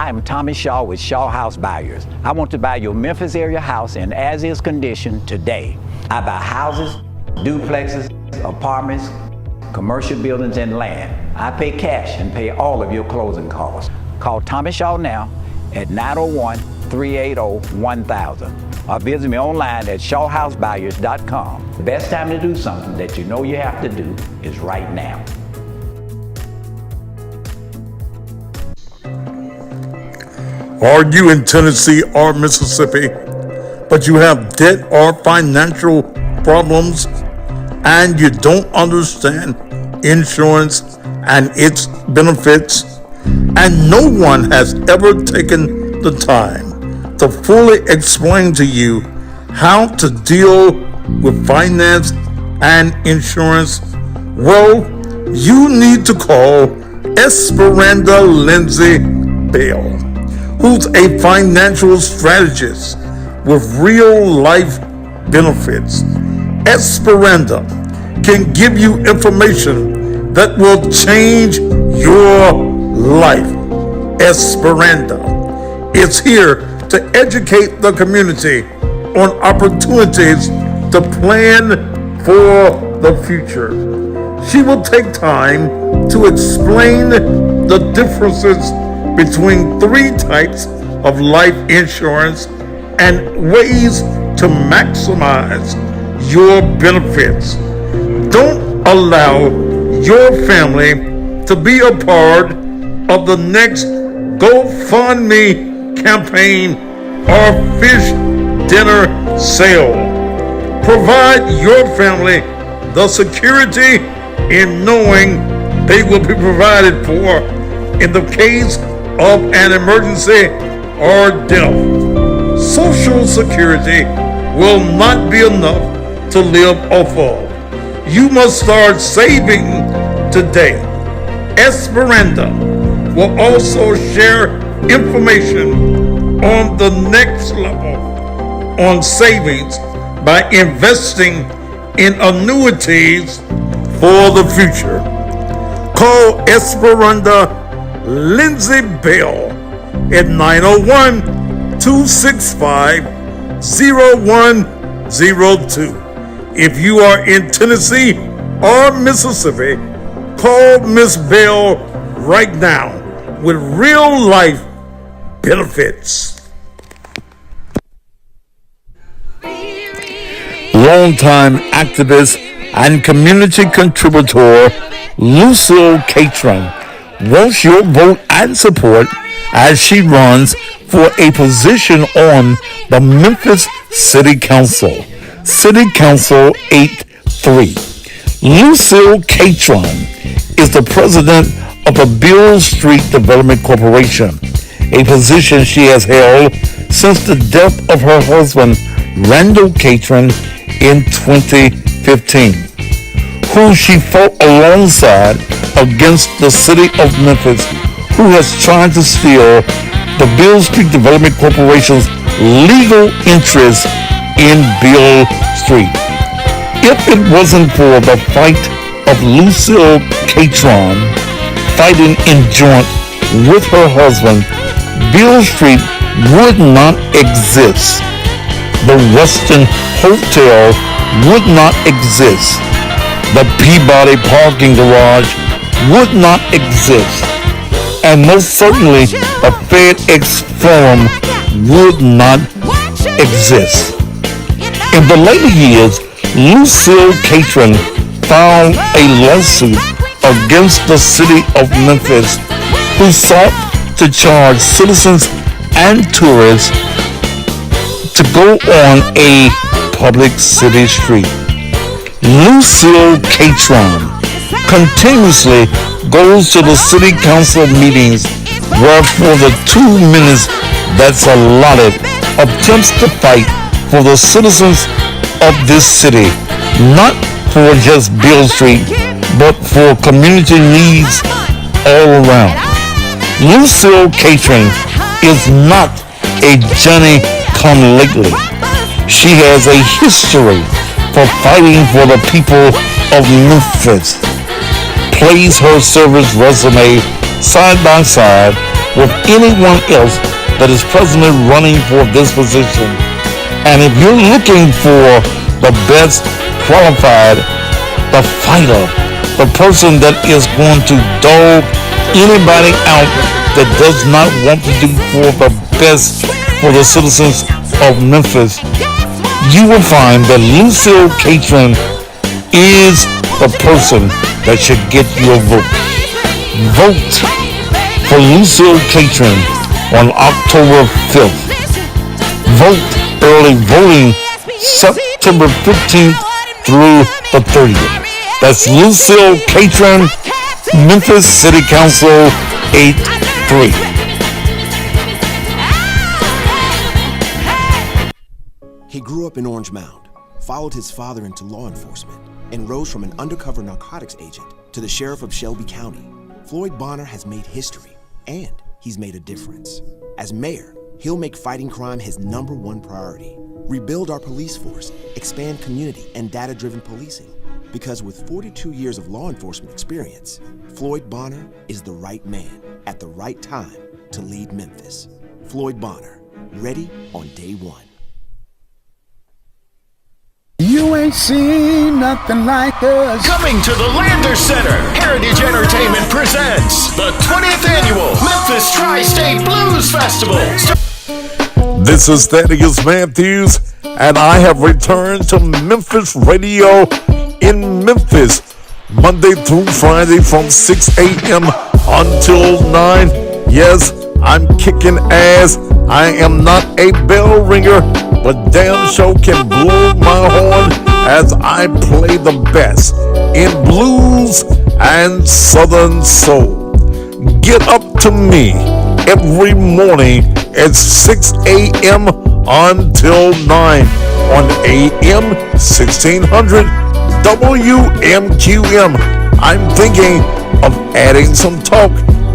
I am Tommy Shaw with Shaw House Buyers. I want to buy your Memphis area house in as-is condition today. I buy houses, duplexes, apartments, commercial buildings, and land. I pay cash and pay all of your closing costs. Call Tommy Shaw now at 901-380-1000 or visit me online at shawhousebuyers.com. The best time to do something that you know you have to do is right now. Are you in Tennessee or Mississippi, but you have debt or financial problems and you don't understand insurance and its benefits, and no one has ever taken the time to fully explain to you how to deal with finance and insurance? Well, you need to call Esperanda Lindsay Bell, who's a financial strategist with real life benefits. Esperanda can give you information that will change your life. Esperanda is here to educate the community on opportunities to plan for the future. She will take time to explain the differences between 3 types of life insurance and ways to maximize your benefits. Don't allow your family to be a part of the next GoFundMe campaign or fish dinner sale. Provide your family the security in knowing they will be provided for in the case of an emergency or death. Social Security will not be enough to live off of. You must start saving today. Esperanda will also share information on the next level on savings by investing in annuities for the future. Call Esperanda Lindsay Bell at 901-265-0102. If you are in Tennessee or Mississippi, call Miss Bell right now with real life benefits. Longtime activist and community contributor Lucille Catron wants your vote and support as she runs for a position on the Memphis City Council. City Council 8-3. Lucille Catron is the president of the Beale Street Development Corporation, a position she has held since the death of her husband, Randall Catron, in 2015, who she fought alongside against the city of Memphis, who has tried to steal the Beale Street Development Corporation's legal interest in Beale Street. If it wasn't for the fight of Lucille Catron fighting in joint with her husband, Beale Street would not exist. The Westin Hotel would not exist. The Peabody parking garage would not exist. And most certainly the FedEx Forum would not exist. In the later years, Lucille Catron filed a lawsuit against the city of Memphis, who sought to charge citizens and tourists to go on a public city street. Lucille Catron continuously goes to the city council meetings where for the 2 minutes that's allotted attempts to fight for the citizens of this city, not for just Beale Street, but for community needs all around. Lucille Catron is not a Johnny-come-lately. She has a history for fighting for the people of Memphis. Plays her service resume side by side with anyone else that is presently running for this position. And if you're looking for the best qualified, the fighter, the person that is going to dog anybody out that does not want to do for the best for the citizens of Memphis, you will find that Lucille Catron is the person that should get your vote. Vote for Lucille Catron on October 5th. Vote early voting September 15th through the 30th. That's Lucille Catron, Memphis City Council 8-3. He grew up in Orange Mound, followed his father into law enforcement, and rose from an undercover narcotics agent to the sheriff of Shelby County. Floyd Bonner has made history, and he's made a difference. As mayor, he'll make fighting crime his #1 priority. Rebuild our police force, expand community and data-driven policing. Because with 42 years of law enforcement experience, Floyd Bonner is the right man at the right time to lead Memphis. Floyd Bonner, ready on day one. You ain't seen nothing like us. Coming to the Lander Center, Heritage Entertainment presents the 20th annual Memphis Tri-State Blues Festival. This is Thaddeus Matthews, and I have returned to Memphis Radio in Memphis, Monday through Friday from 6 a.m. until 9. Yes, I'm kicking ass. I am not a bell ringer, but damn sure can blow my horn as I play the best in blues and southern soul. Get up to me every morning at 6 a.m. until 9 on AM 1600 WMQM. I'm thinking of adding some talk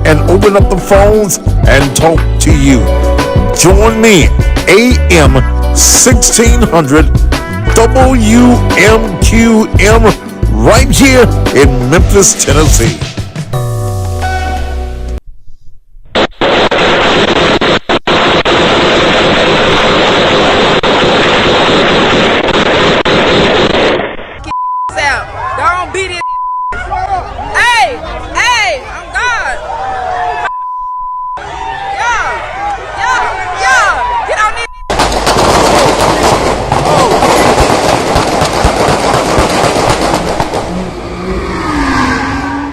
and open up the phones and talk to you. Join me, AM 1600 WMQM, right here in Memphis, Tennessee.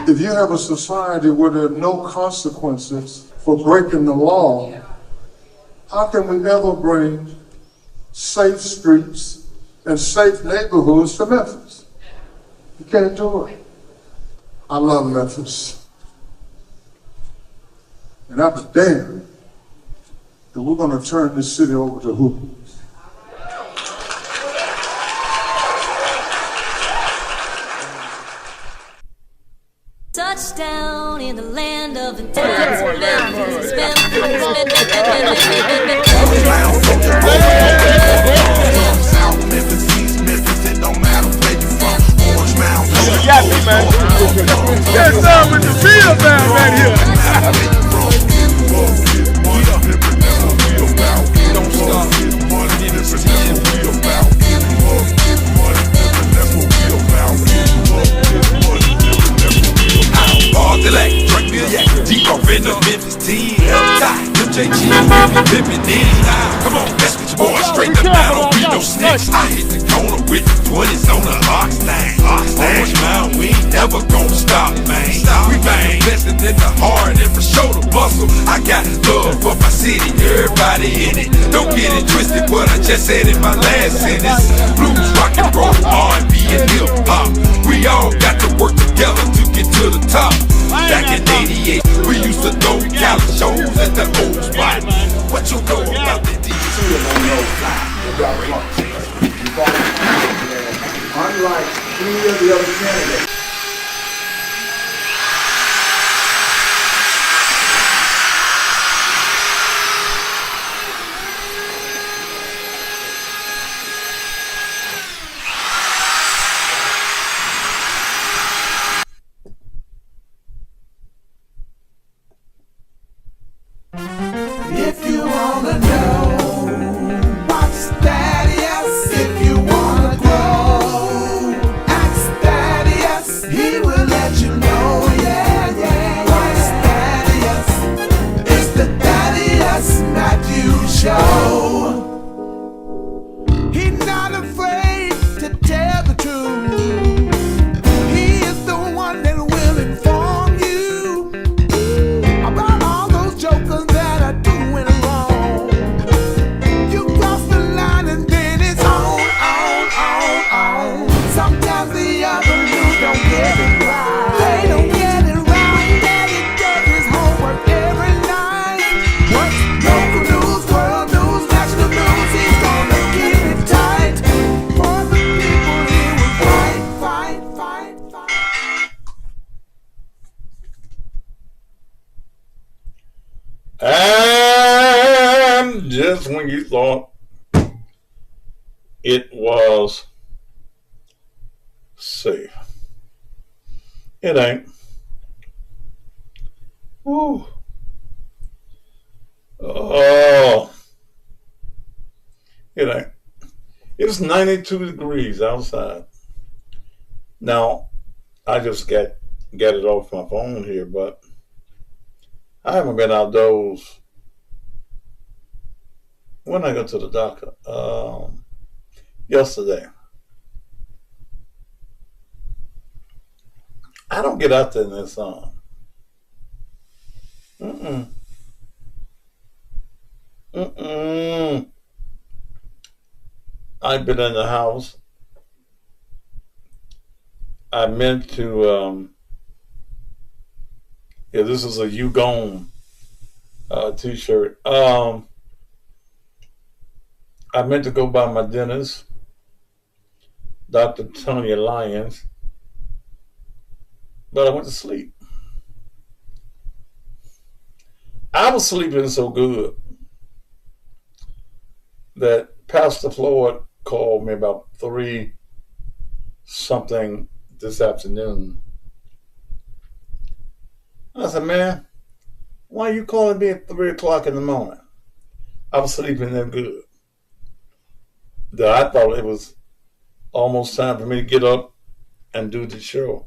If you have a society where there are no consequences for breaking the law, how can we ever bring safe streets and safe neighborhoods to Memphis? You can't do it. I love Memphis. And I'm damned that we're going to turn this city over to who? Touchdown in the land of intense. Got me, man. There's some with the field down right here. Drink me a yak, deep off in the Memphis tea. MJG, living in. Come on, let's get your boy straight up. I don't be no snitch. I hit the corner with the 20s on the Oxnard. Orange Mound, we ain't never gonna stop, man. We bang, invested in the hard and for sure the bustle. I got love for my city, everybody in it. Don't get it twisted, what I just said in my last sentence. Blues, rock and roll, R&B and hip hop. We all got to work together to get to the top. Back in '88, we used to throw talent shows at the old spot. What you know about the DJ? Unlike any of the other candidates. when you thought it was safe. It ain't. Woo. Oh, it ain't. It's 92 degrees outside. Now, I just got it off my phone here, but I haven't been outdoors. When I go to the doctor, yesterday. I don't get out there in the sun. I've been in the house. I meant to, this is a You Gone t-shirt. I meant to go by my dentist, Dr. Tonya Lyons, but I went to sleep. I was sleeping so good that Pastor Floyd called me about 3-something this afternoon. I said, man, why are you calling me at 3 o'clock in the morning? I was sleeping that good that I thought it was almost time for me to get up and do the show.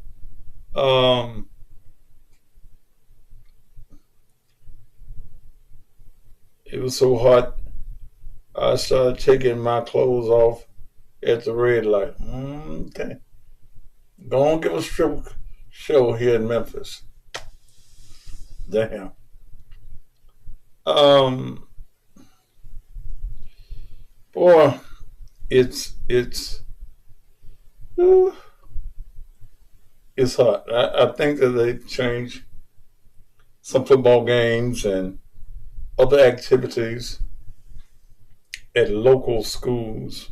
It was so hot, I started taking my clothes off at the red light. Okay. Go on, give a strip show here in Memphis. Damn. Boy, it's hot. I think that they changed some football games and other activities at local schools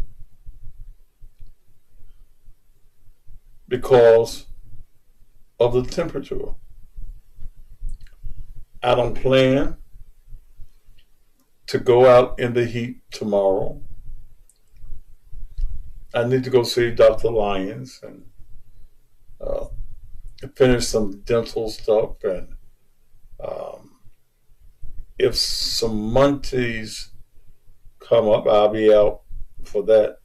because of the temperature. I don't plan to go out in the heat tomorrow. I need to go see Dr. Lyons and finish some dental stuff, and if some munchies come up, I'll be out for that.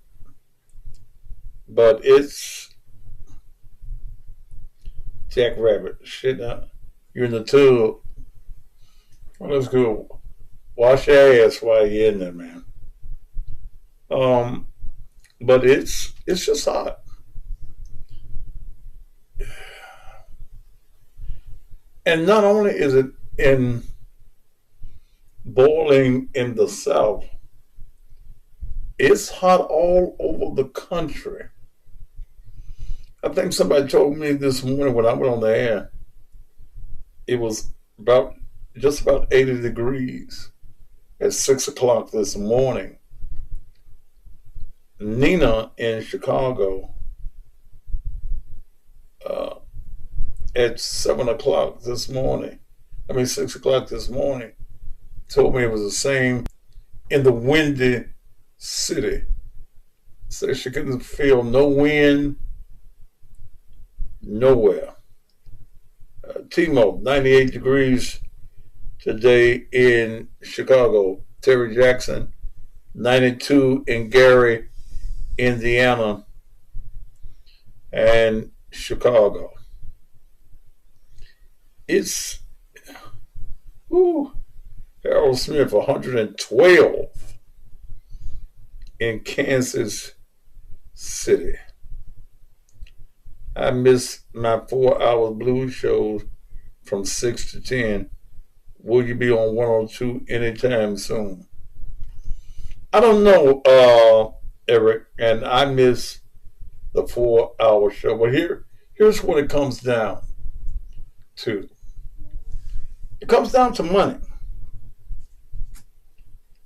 But it's Jackrabbit. Shit, you're in the tub. Well, let's go. Wash your ass while you're in there, man. But it's just hot. And not only is it in boiling in the South, it's hot all over the country. I think somebody told me this morning when I went on the air, it was just about 80 degrees at 6 o'clock this morning. Nina in Chicago at 7 o'clock this morning, 6 o'clock this morning, told me it was the same in the windy city. So she couldn't feel no wind nowhere. T-Mo, 98 degrees today in Chicago. Terry Jackson, 92 in Gary, Indiana, and Chicago. It's, Harold Smith, 112 in Kansas City. I miss my 4-hour blues shows from 6 to 10. Will you be on 102 anytime soon? I don't know, Eric, and I miss the 4-hour show. But here's what it comes down to. It comes down to money.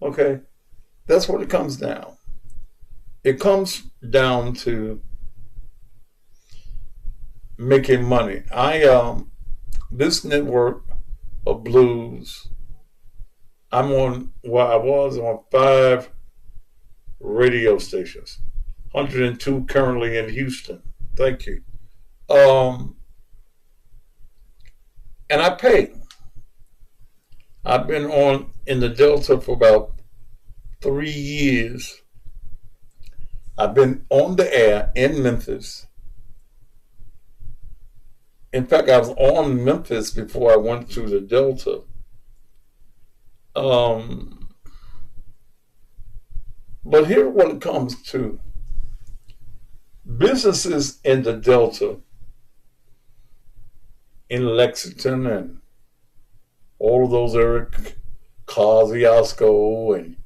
Okay? That's what it comes down. It comes down to making money. This network of blues, I'm on, well, I was on 5 radio stations, 102 currently in Houston. Thank you. And I pay. I've been on in the Delta for about 3 years. I've been on the air in Memphis. In fact, I was on Memphis before I went to the Delta. But here's what it comes to. Businesses in the Delta, in Lexington and all of those areas, Kosciuszko and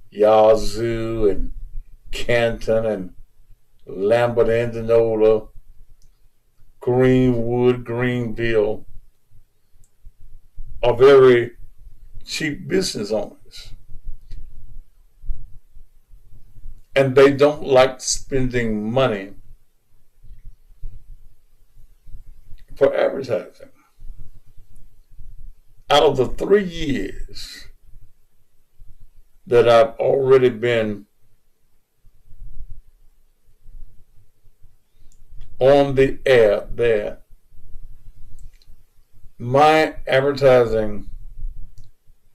Yazoo and Canton and Lambert, Indianola, Greenwood, Greenville, are very cheap business owners. And they don't like spending money for advertising. Out of the 3 years that I've already been on the air there, my advertising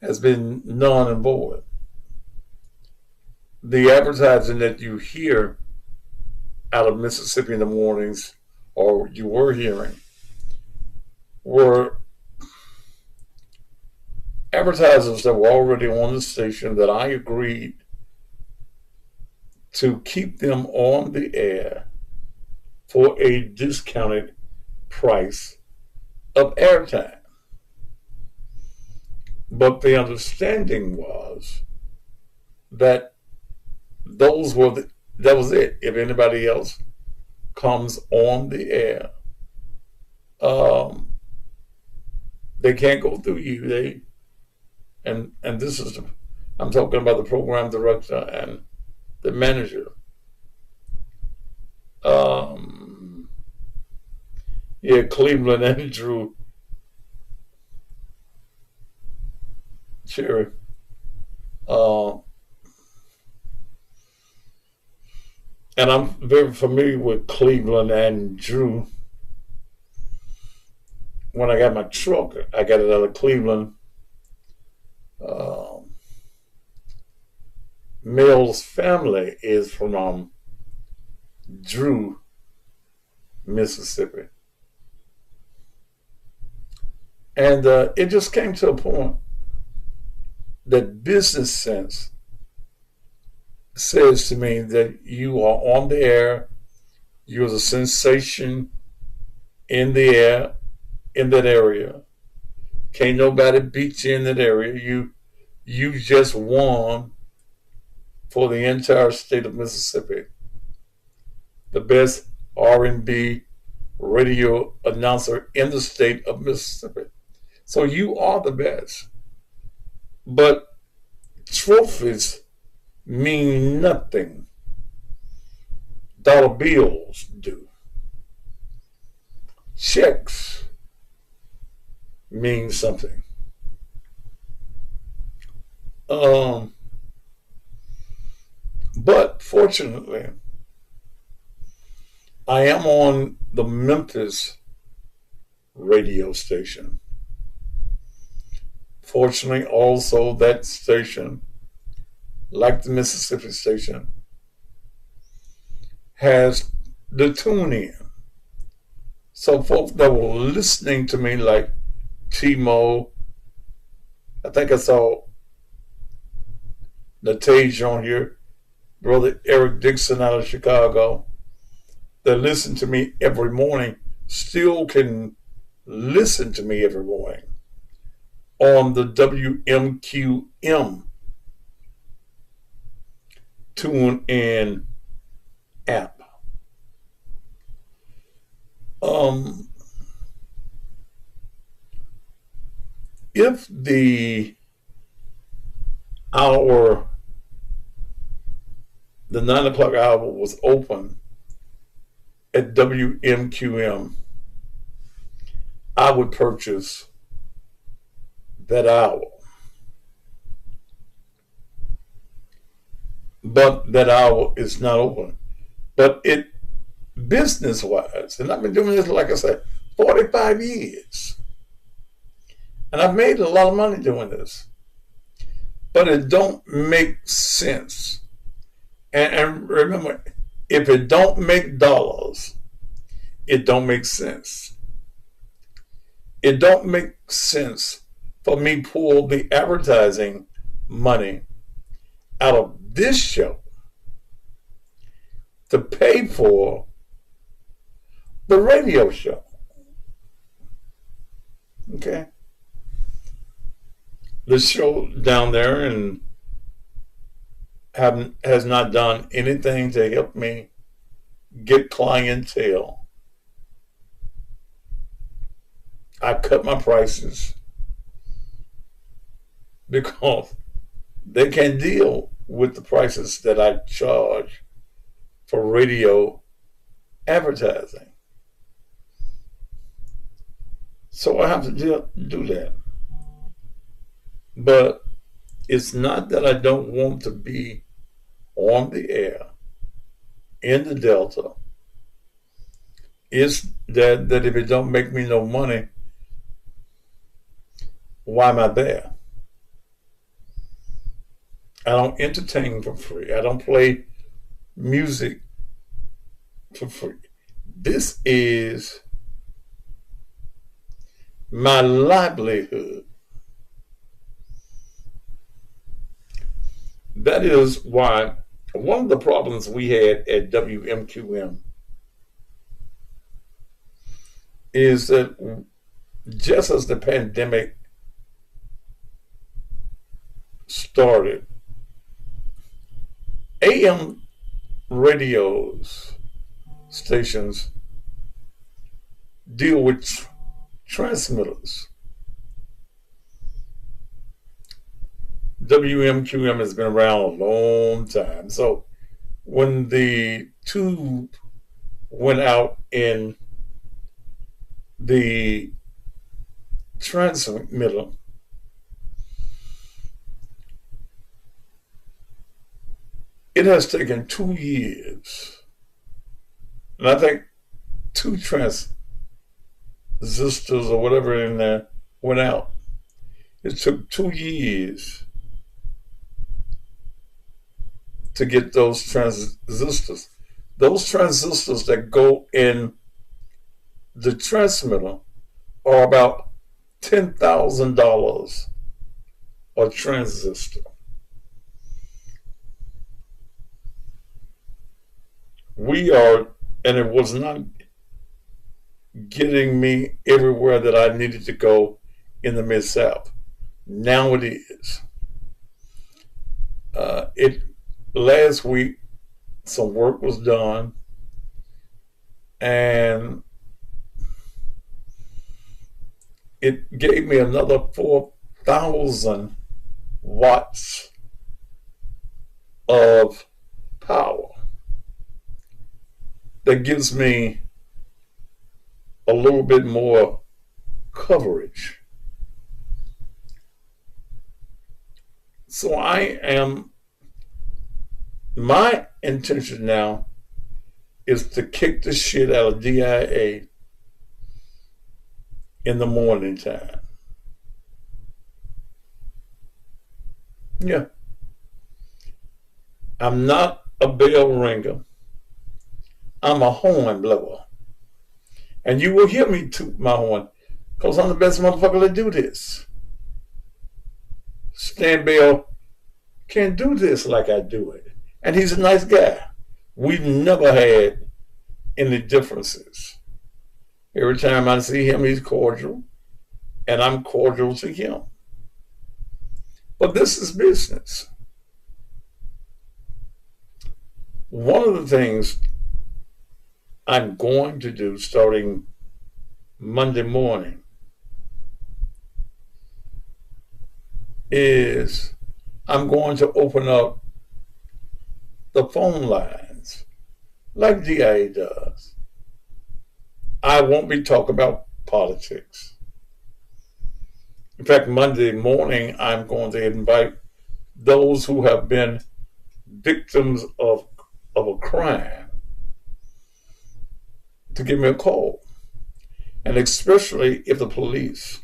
has been null and void. The advertising that you hear out of Mississippi in the mornings, or you were hearing, were advertisers that were already on the station that I agreed to keep them on the air for a discounted price of airtime. But the understanding was that that was it. If anybody else comes on the air, they can't go through you. And this is I'm talking about the program director and the manager. Cleveland and Drew Cherry. And I'm very familiar with Cleveland and Drew. When I got my truck, I got it out of Cleveland. Mills' family is from Drew, Mississippi. And it just came to a point that business sense says to me that you are on the air, you're the sensation in the air, in that area. Can't nobody beat you in that area. You just won for the entire state of Mississippi the best R&B radio announcer in the state of Mississippi. So you are the best. But trophies mean nothing. Dollar bills do. Checks mean something. But fortunately, I am on the Memphis radio station. Fortunately, also that station, like the Mississippi station, has the tune in. So folks that were listening to me, like T-Mo, I think I saw Natage on here, Brother Eric Dixon out of Chicago, that listen to me every morning, still can listen to me every morning on the WMQM Tune In app. If the 9 o'clock hour was open at WMQM, I would purchase that hour. but that hour is not open. But it, business-wise, and I've been doing this, like I said, 45 years. And I've made a lot of money doing this. But it don't make sense. And remember, if it don't make dollars, it don't make sense. It don't make sense for me pull the advertising money out of this show to pay for the radio show. Okay? The show down there and has not done anything to help me get clientele. I cut my prices because they can't deal with the prices that I charge for radio advertising. So I have to do that. But it's not that I don't want to be on the air in the Delta. It's that if it don't make me no money, why am I there? I don't entertain for free. I don't play music for free. This is my livelihood. That is why one of the problems we had at WMQM is that just as the pandemic started, AM radios stations deal with transmitters. WMQM has been around a long time. So when the tube went out in the transmitter, it has taken 2 years. And I think 2 transistors or whatever in there went out. It took 2 years to get those transistors. Those transistors that go in the transmitter are about $10,000 a transistor. And it was not getting me everywhere that I needed to go in the Mid-South. Now it is. Last week, some work was done, and it gave me another 4,000 watts of power. That gives me a little bit more coverage. So my intention now is to kick the shit out of DIA in the morning time. Yeah. I'm not a bell ringer. I'm a horn blower. And you will hear me toot my horn because I'm the best motherfucker to do this. Stan Bell can't do this like I do it. And he's a nice guy. We've never had any differences. Every time I see him, he's cordial, and I'm cordial to him. But this is business. One of the things I'm going to do starting Monday morning is I'm going to open up the phone lines like DIA does. I won't be talking about politics. In fact, Monday morning, I'm going to invite those who have been victims of a crime to give me a call. And especially if the police,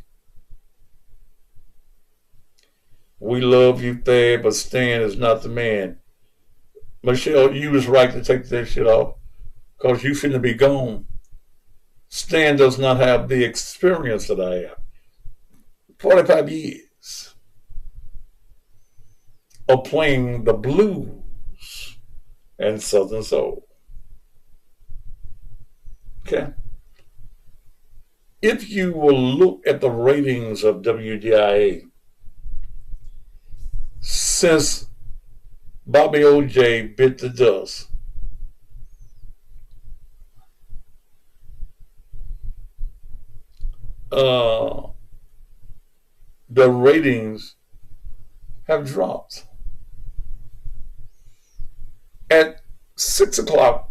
we love you, Thad, but Stan is not the man. Michelle, you was right to take that shit off because you shouldn't be gone. Stan does not have the experience that I have. 45 years of playing the blues and Southern soul. Okay. If you will look at the ratings of WDIA since Bobby OJ bit the dust, the ratings have dropped. At 6 o'clock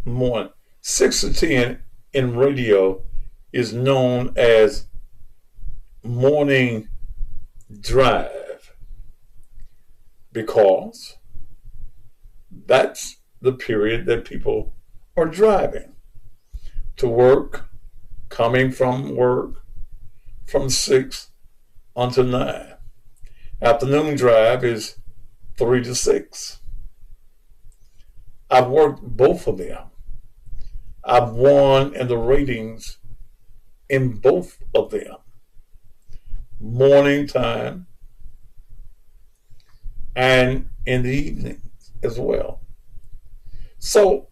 morning, 6 to 10 in radio is known as morning drive because that's the period that people are driving to work, coming from work from 6 until 9. Afternoon drive is 3 to 6. I've worked both of them. I've won in the ratings in both of them. Morning time and in the evening as well. So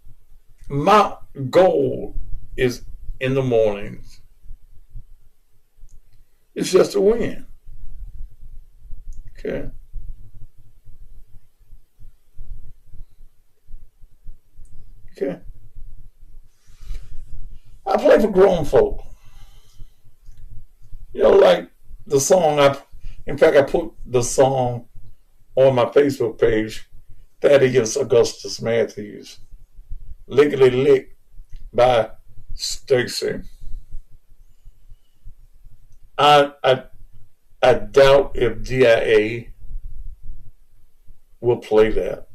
my goal is in the mornings. It's just to win. Okay. Okay. I play for grown folk. You know, like the song in fact, I put the song on my Facebook page, Thaddeus Augustus Matthews, Lickety Lick by Stacy. I doubt if DIA will play that.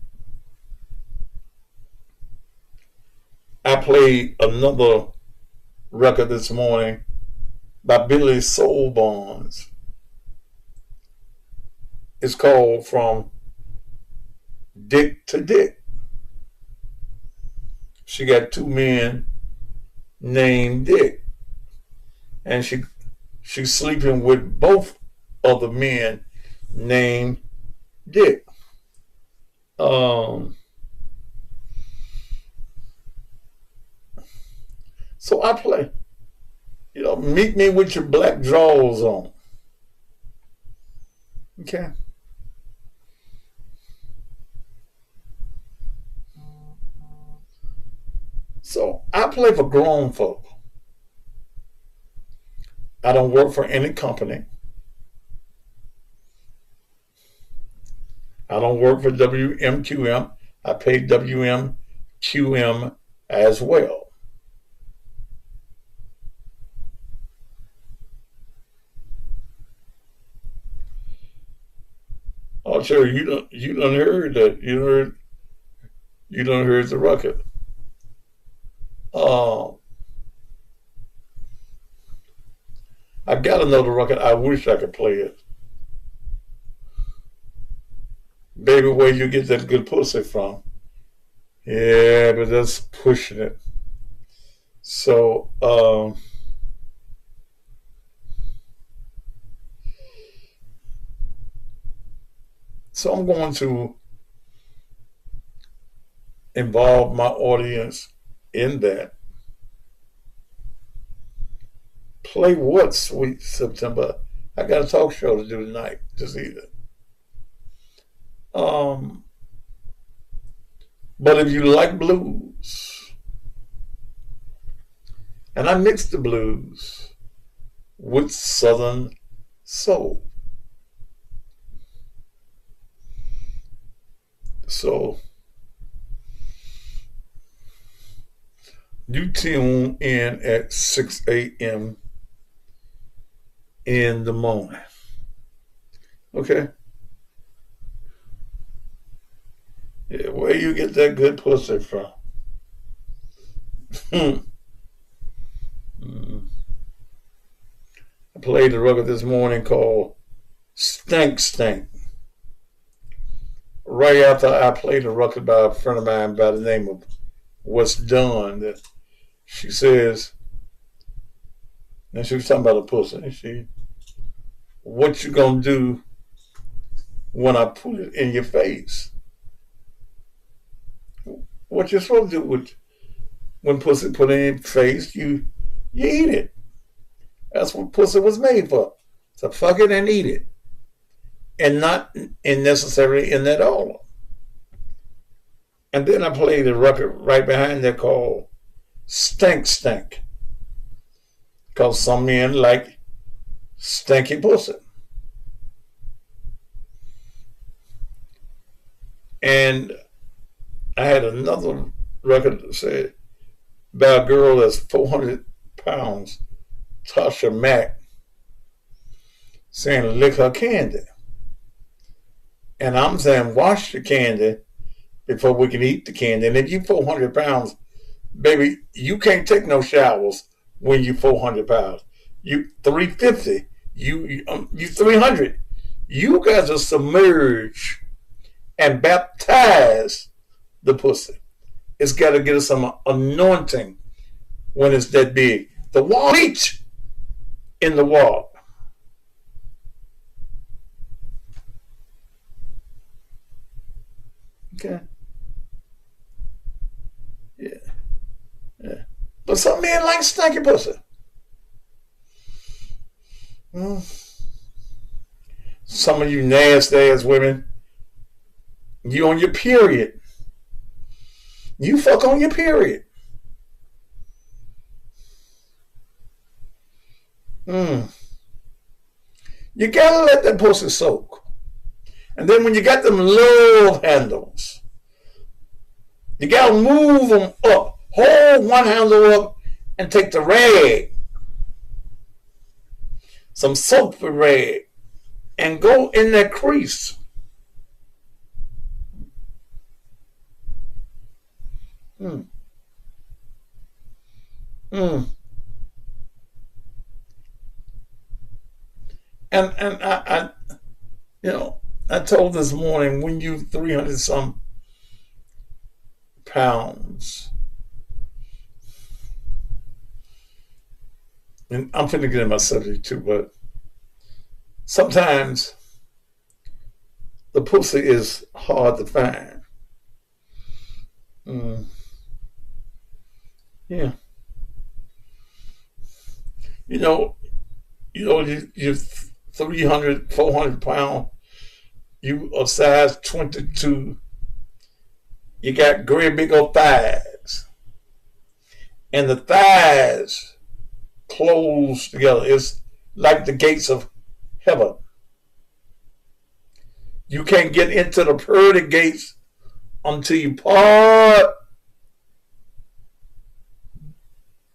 I played another record this morning by Billy Soul Bonds. It's called From Dick to Dick. She got 2 men named Dick, and she's sleeping with both of the men named Dick. So I play, you know, meet me with your black drawers on. Okay. So I play for grown folk. I don't work for any company. I don't work for WMQM. I pay WMQM as well. I'll tell you, you done heard that. You done heard the record. I got another record. I wish I could play it. Baby, where you get that good pussy from? Yeah, but that's pushing it. So, so I'm going to involve my audience in that. Play what, sweet September? I got a talk show to do tonight, this evening. But if you like blues, and I mix the blues with Southern soul. So you tune in at 6 a.m. in the morning. Okay? Yeah, where you get that good pussy from? I played the record this morning called Stank Stank. Right after I played the record by a friend of mine by the name of What's Done, that she says, and she was talking about a pussy, and what you gonna do when I put it in your face? What you're supposed to do with when pussy put in your face, you eat it. That's what pussy was made for. To fuck it and eat it. And not necessarily in that order. And then I played the record right behind there called Stank Stank. Because some men like stanky pussy. And I had another record that said by a girl that's 400 pounds, Tasha Mack, saying lick her candy. And I'm saying wash the candy before we can eat the candy. And if you 400 pounds, baby, you can't take no showers when you 400 pounds. You 350, you 300. You got to submerge and baptize the pussy. It's got to get us some anointing when it's that big. The wall each in the wall. Okay. Yeah. But some men like stanky pussy. Some of you nasty ass women, you on your period. You fuck on your period. You gotta let that pussy soak. And then when you got them love handles, you gotta move them up. Hold one handle up and take the rag, some soapy rag, and go in that crease. And I told this morning, when you 300 some pounds, and I'm finna get in my subject too, but sometimes the pussy is hard to find. Yeah. You're 300, 400 pounds. You a size 22. You got great big old thighs. And the thighs close together. It's like the gates of heaven. You can't get into the pearly gates until you part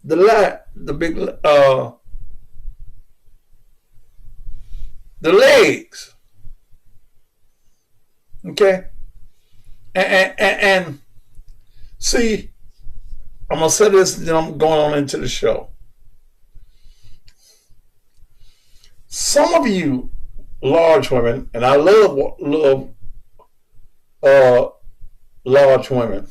the legs. Okay? And see, I'm going to say this, then I'm going on into the show. Some of you large women, and I love large women,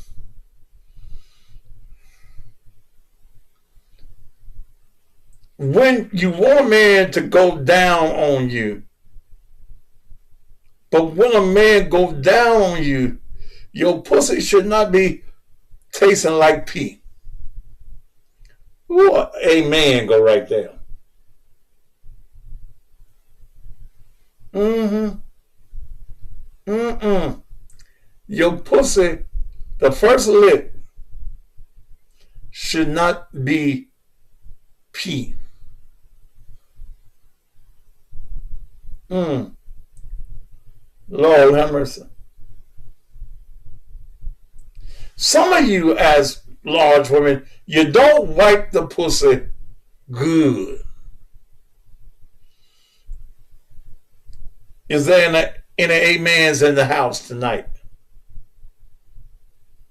when you want a man to go down on you, but when a man goes down on you, your pussy should not be tasting like pee. Ooh, amen, go right there. Your pussy, the first lick, should not be pee. Lord have mercy. Some of you as large women, you don't wipe the pussy good. Is there any amens in the house tonight?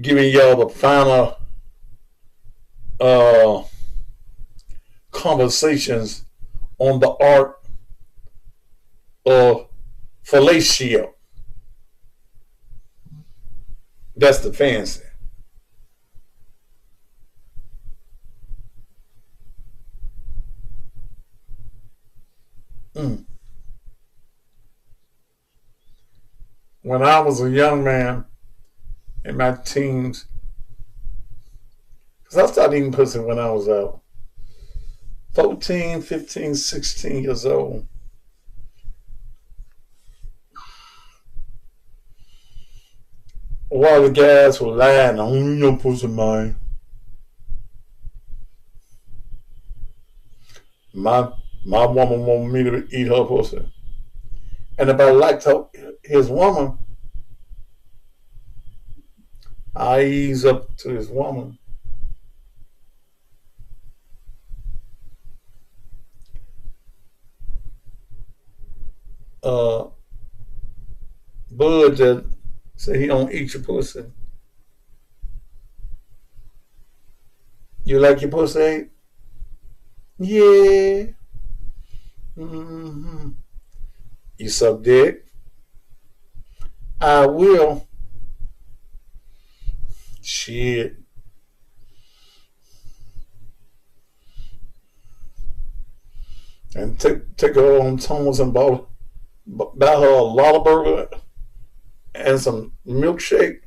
giving y'all the final conversations on the art of fellatio. That's the fancy. When I was a young man in my teens, because I started eating pussy when I was 14, 15, 16 years old. A lot of the guys were lying, I don't eat no pussy, man. My woman wanted me to eat her pussy. And if I liked his woman, I ease up to his woman. Bud that said he don't eat your pussy. You like your pussy ate? Yeah. Mm-hmm. You suck dick? I will. Shit. And take her on Thomas and buy her a lot of burger and some milkshake.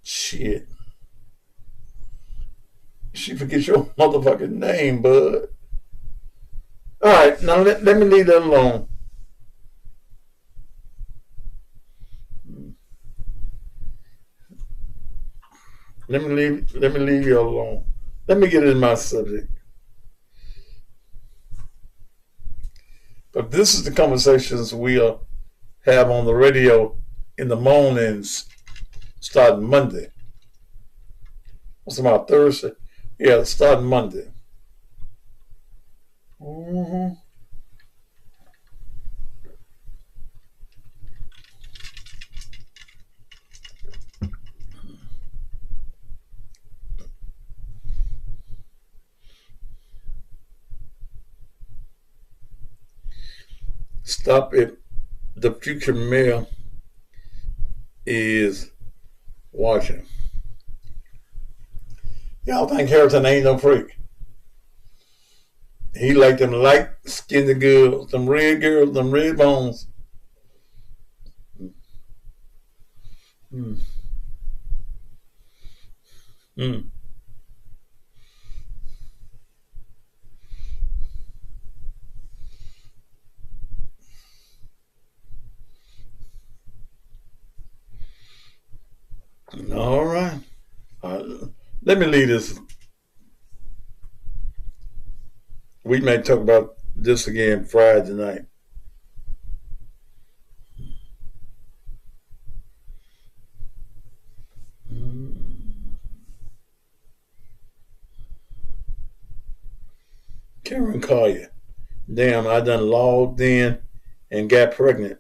Shit. She forgets your motherfucking name, bud. Alright, now let me leave that alone. Let me leave you alone. Let me get in my subject. But this is the conversations we'll have on the radio in the mornings starting Monday. What's about Thursday? Yeah, starting Monday. Mm-hmm. Stop it. The future mayor is watching. Y'all think Harrison ain't no freak? He like them light-skinned girls, them red bones. All right. Let me leave this. We may talk about this again Friday night. Karen Collier. Damn, I done logged in and got pregnant.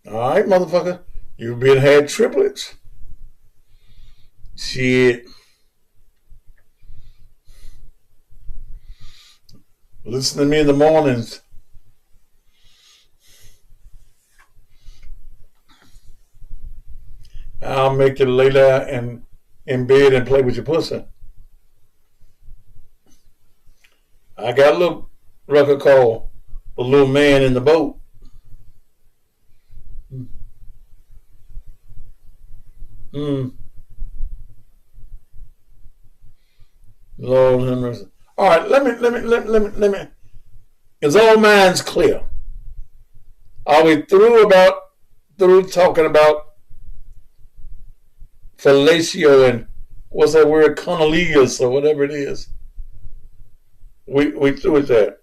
All right, motherfucker. You been had triplets. Shit. Listen to me in the mornings. I'll make you lay there and in bed and play with your pussy. I got a little record called The Little Man in the Boat. Lord have mercy. All right, let me. Is all minds clear? Are we through talking about fellatio and what's that word, cunnilingus or whatever it is? We through with that.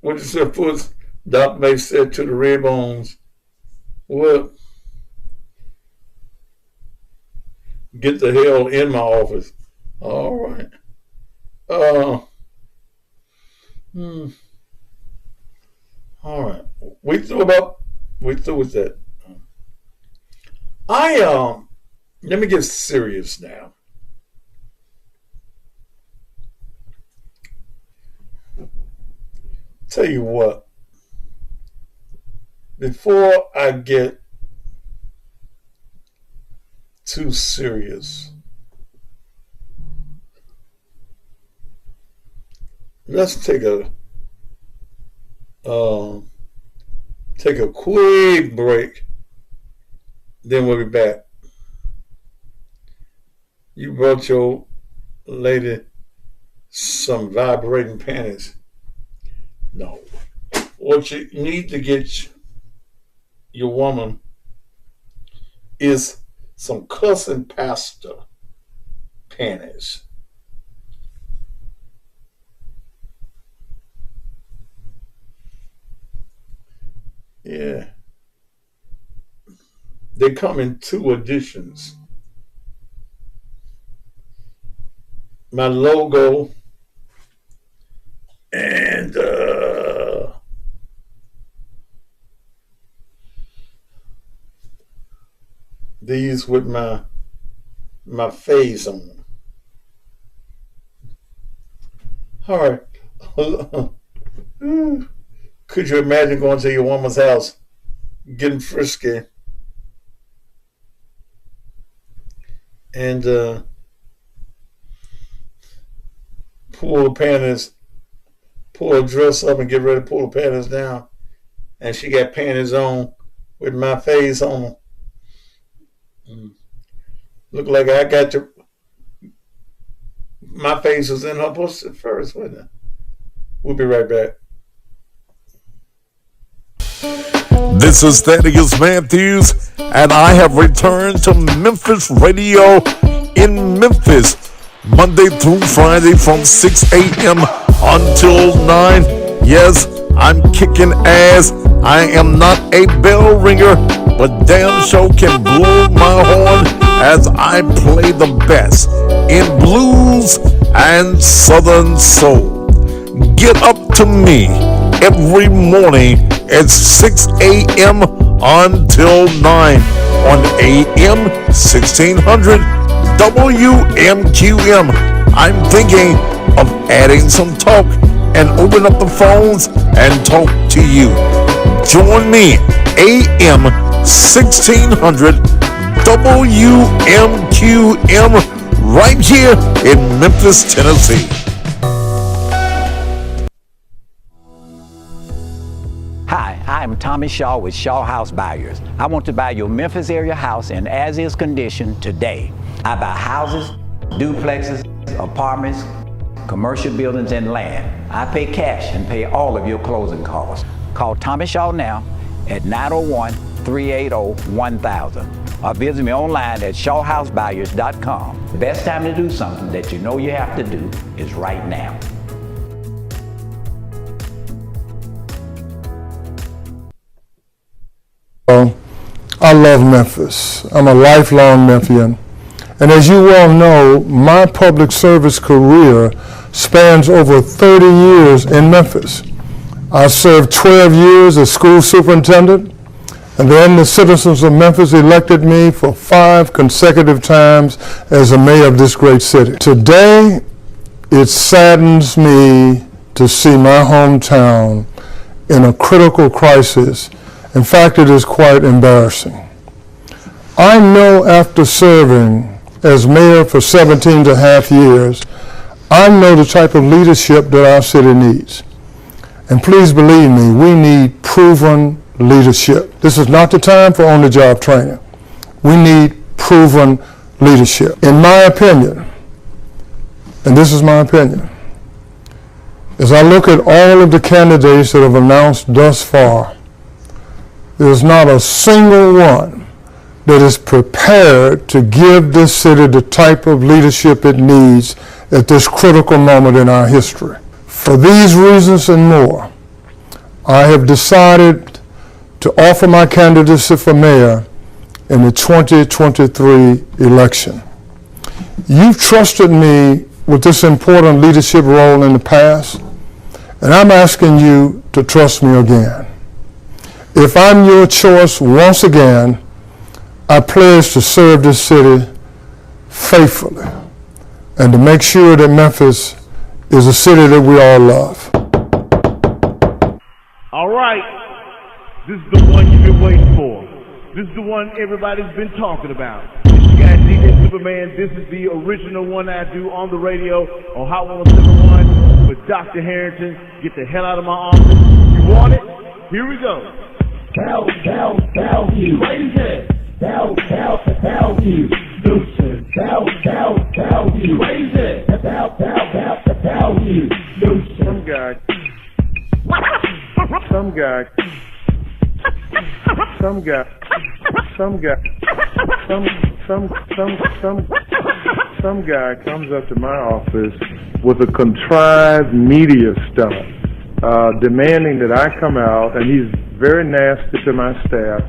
What did your foot? Doc May said to the red bones, "Well, get the hell in my office." All right. All right. We through with that. Let me get serious now. Tell you what, before I get too serious, let's take a quick break, then we'll be back. You brought your lady some vibrating panties. No. What you need to get your woman is some cussing pastor panties. Yeah. They come in 2 editions. My logo and these with my face on them. All right. Could you imagine going to your woman's house, getting frisky, and pull the panties, pull her dress up and get ready to pull the panties down, and she got panties on with my face on them. Look like I got my face was in her pussy first, wasn't it? We'll be right back. This is Thaddeus Matthews, and I have returned to Memphis Radio in Memphis, Monday through Friday from 6 a.m. until 9. Yes, I'm kicking ass. I am not a bell ringer, but damn sure can blow my horn as I play the best in blues and southern soul. Get up to me every morning at 6 a.m. until 9 on AM 1600 WMQM. I'm thinking of adding some talk and open up the phones and talk to you. Join me, AM 1600 WMQM, right here in Memphis, Tennessee. Hi, I'm Tommy Shaw with Shaw House Buyers. I want to buy your Memphis area house in as-is condition today. I buy houses, duplexes, apartments, commercial buildings, and land. I pay cash and pay all of your closing costs. Call Tommy Shaw now at 901-380-1000 or visit me online at shawhousebuyers.com. The best time to do something that you know you have to do is right now. I love Memphis. I'm a lifelong Memphian. And as you well know, my public service career spans over 30 years in Memphis. I served 12 years as school superintendent, and then the citizens of Memphis elected me for 5 consecutive times as the mayor of this great city. Today, it saddens me to see my hometown in a critical crisis. In fact, it is quite embarrassing. I know after serving as mayor for 17 and a half years, I know the type of leadership that our city needs. And please believe me, we need proven leadership. This is not the time for on-the-job training. We need proven leadership. In my opinion, and this is my opinion, as I look at all of the candidates that have announced thus far, there's not a single one that is prepared to give this city the type of leadership it needs at this critical moment in our history. For these reasons and more, I have decided to offer my candidacy for mayor in the 2023 election. You've trusted me with this important leadership role in the past, And I'm asking you to trust me again. If I'm your choice once again, I pledge to serve this city faithfully and to make sure that Memphis is a city that we all love. All right. This is the one you've been waiting for. This is the one everybody's been talking about. You got DJ Superman. This is the original one I do on the radio on Hot 107.1 with Dr. Harrington. Get the hell out of my office. You want it? Here we go. Bellevue. Raise it. Bellevue. Lucian. Bellevue. Raise it. Bellevue. Lucian. Some guy. Some guy comes up to my office with a contrived media stunt, demanding that I come out, and he's very nasty to my staff.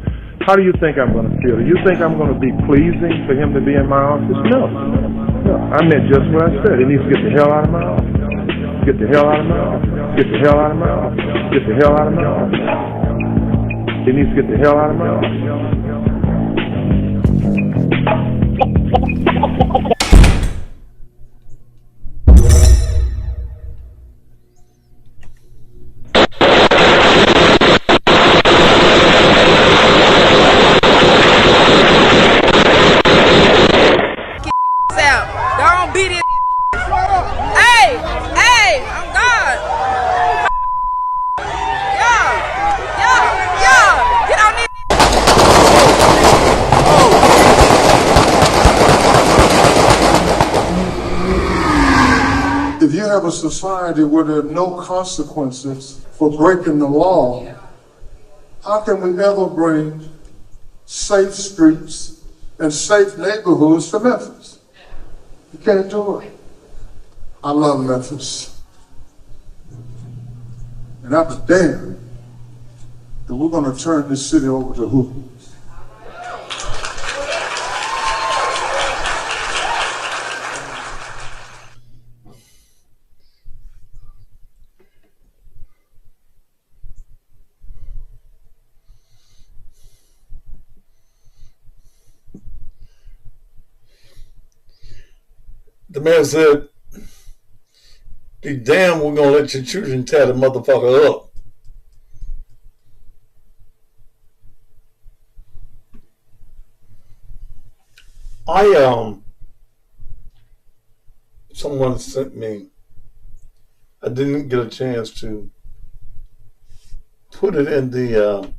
How do you think I'm going to feel? Do you think I'm going to be pleasing for him to be in my office? No. I meant just what I said. He needs to get the hell out of my office. Get the hell out of my office. Get the hell out of my office. Get the hell out of my office. He needs to get the hell out of my office. Don't beat it. Hey, I'm God. Yeah. Get on this. If you have a society where there are no consequences for breaking the law, how can we ever bring safe streets and safe neighborhoods to Memphis? You can't do it. I love Memphis. And I'm damned that we're going to turn this city over to who? The man said, be damned, we're going to let your children tear the motherfucker up. Someone sent me, I didn't get a chance to put it in the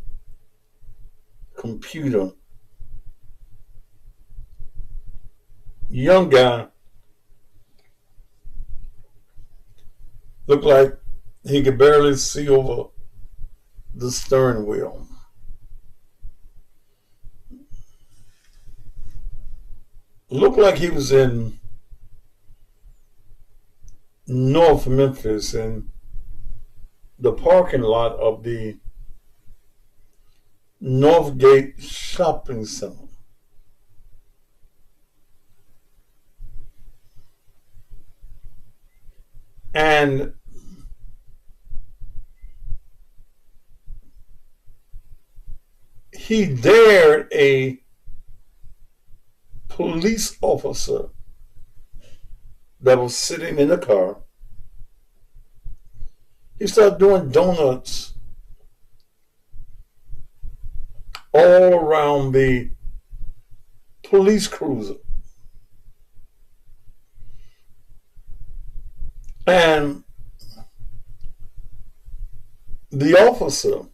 computer. Young guy, looked like he could barely see over the steering wheel. Looked like he was in North Memphis in the parking lot of the Northgate Shopping Center. And he dared a police officer that was sitting in the car. He started doing donuts all around the police cruiser. And the officer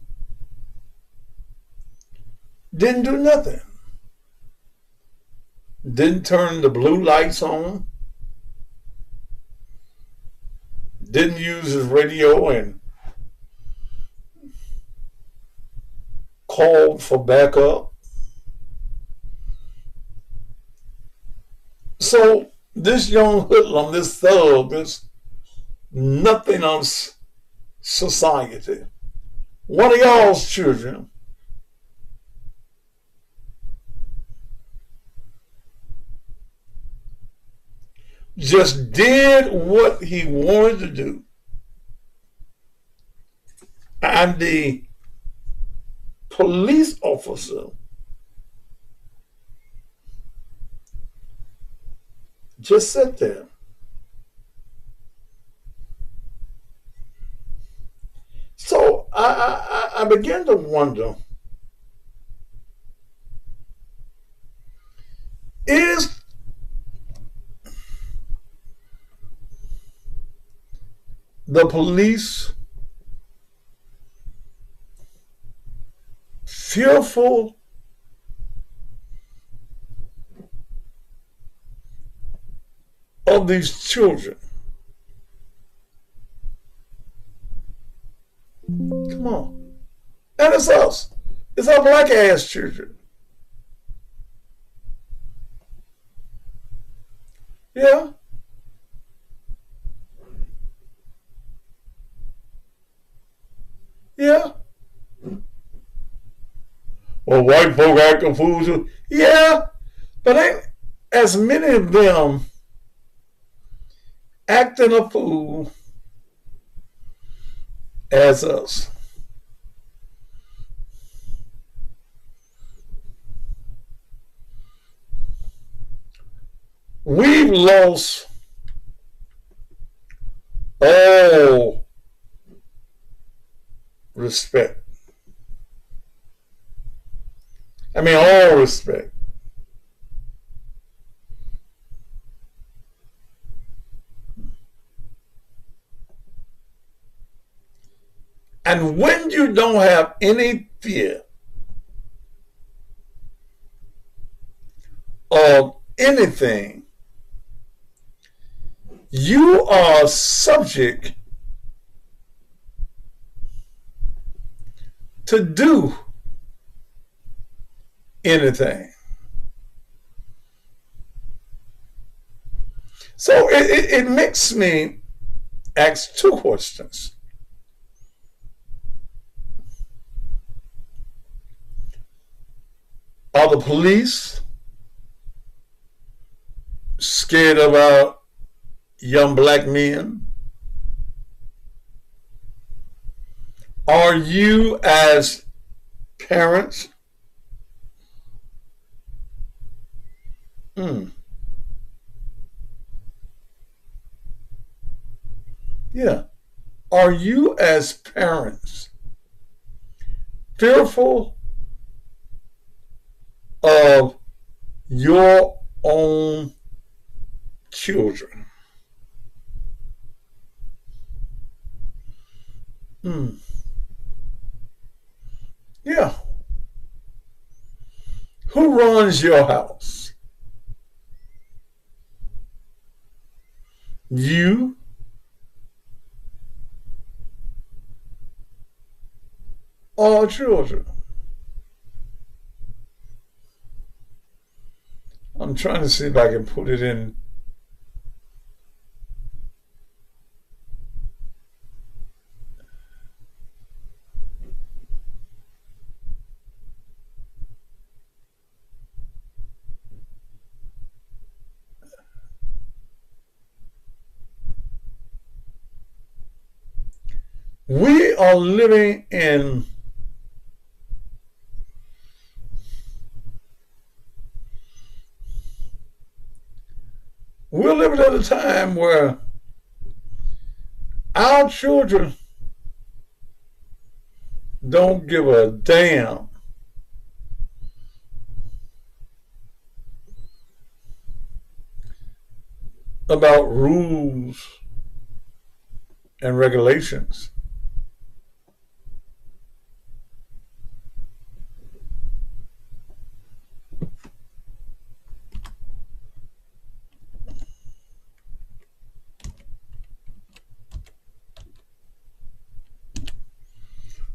didn't do nothing. Didn't turn the blue lights on. Didn't use his radio and called for backup. So this young hoodlum, this thug, this nothing on society, one of y'all's children, just did what he wanted to do. and the police officer just sat there. So I began to wonder, is the police fearful of these children? Come on. And it's us. It's our black ass children. Yeah. Yeah. Well, white folk acting fools too. Yeah. But ain't as many of them acting a fool as us. We've lost all respect. I mean, all respect. And when you don't have any fear of anything, you are subject to do anything. So it makes me ask two questions. Are the police scared of our young black men? Are you as parents? Yeah. Are you as parents fearful of your own children? Yeah. Who runs your house? You? Or children? I'm trying to see if I can put it in. We are living in we're living at a time where our children don't give a damn about rules and regulations.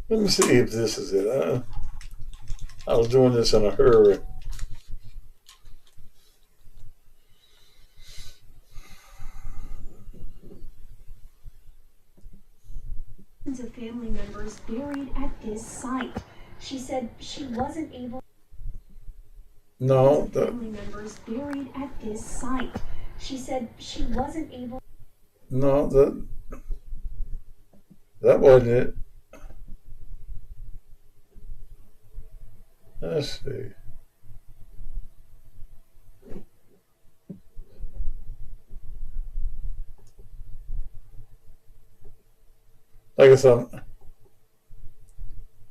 Let me see if this is it. I was doing this in a hurry. Of family members buried at this site. She said she wasn't able. No, family members buried at this site. She said she wasn't able. No, that wasn't it. Let's see. Like I said,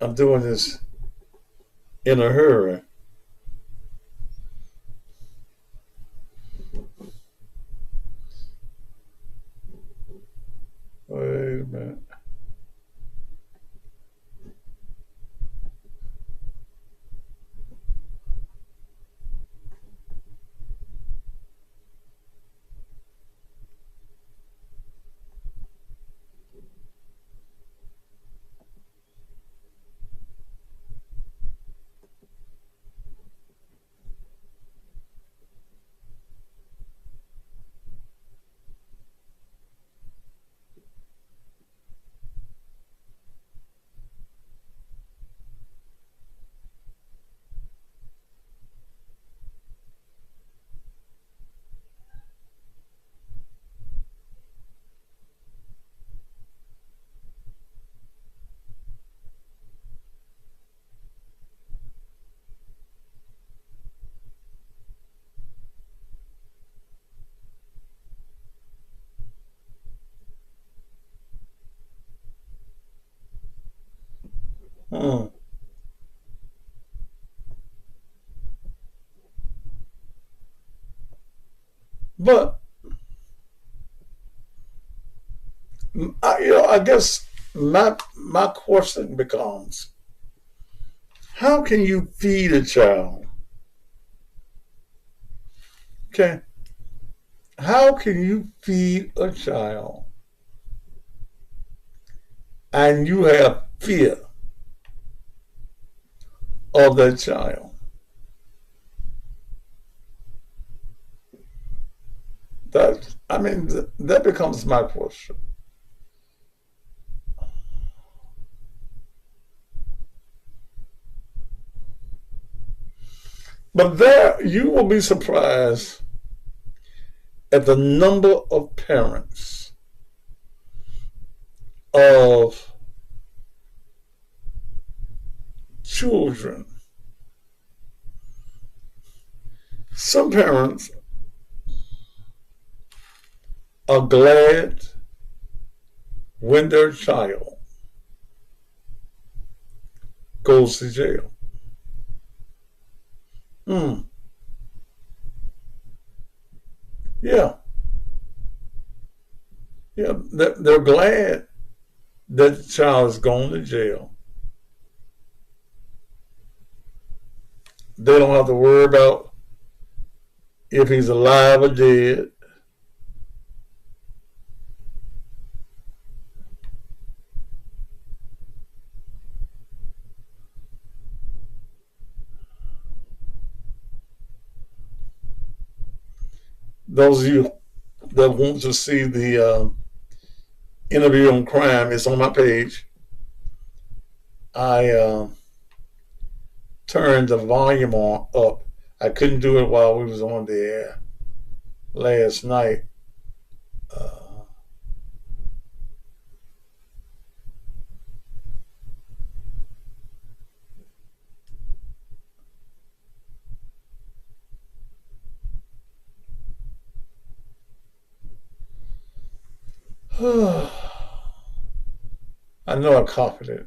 I'm doing this in a hurry. Wait a minute. But I guess my question becomes, how can you feed a child? Okay, how can you feed a child and you have fear of that child? That becomes my question. But there, you will be surprised at the number of parents of children. Some parents are glad when their child goes to jail. Yeah. Yeah, they're glad that the child is going to jail. They don't have to worry about if he's alive or dead. Those of you that want to see the interview on crime, it's on my page. I turned the volume up. I couldn't do it while we was on the air last night. I know I copied it.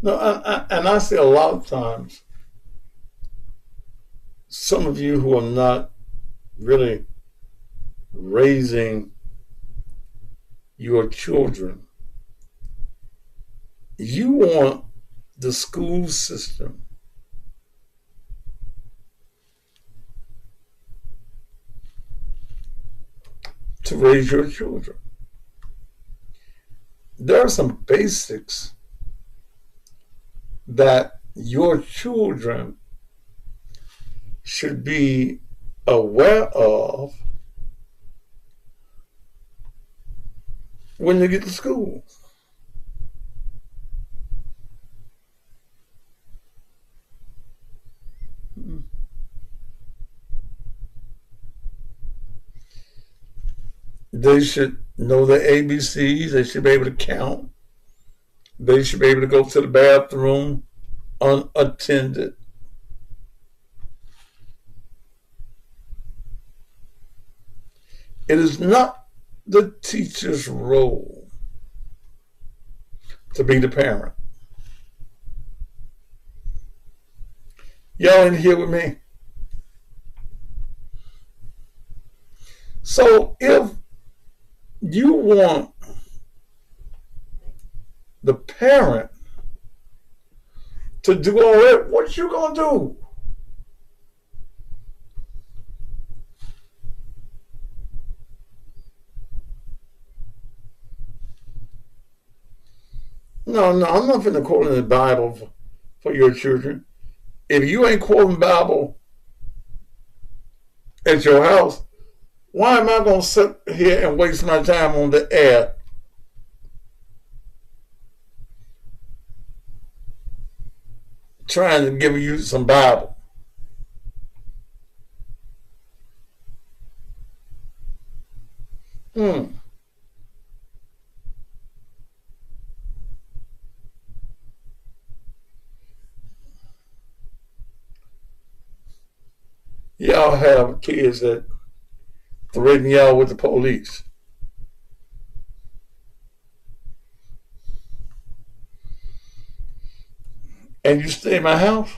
No, and I see a lot of times some of you who are not really raising your children, you want the school system to raise your children. There are some basics that your children should be aware of when they get to school. They should know the ABCs. They should be able to count. They should be able to go to the bathroom unattended. It is not the teacher's role to be the parent. Y'all in here with me? So if you want the parent to do all that, what you gonna do? No, I'm not finna quote in the Bible for your children. If you ain't quoting Bible at your house, why am I going to sit here and waste my time on the air trying to give you some Bible? Y'all have kids that threaten y'all with the police. And you stay in my house?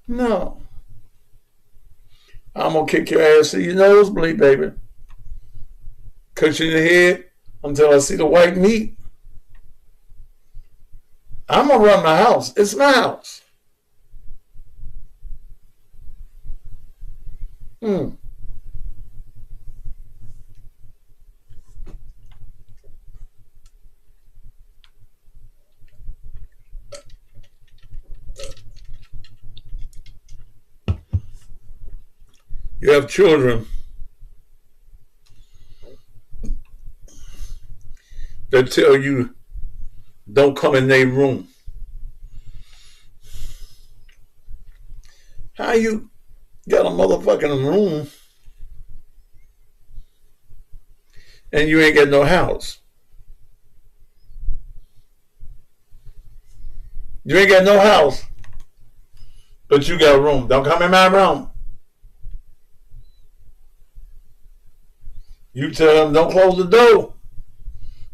No. I'm going to kick your ass to your nosebleed, baby. Cut you in the head until I see the white meat. I'm going to run my house. It's my house. You have children that tell you don't come in their room. How you got a motherfucking room and you ain't got no house? You ain't got no house, but you got a room. Don't come in my room. You tell them, don't close the door.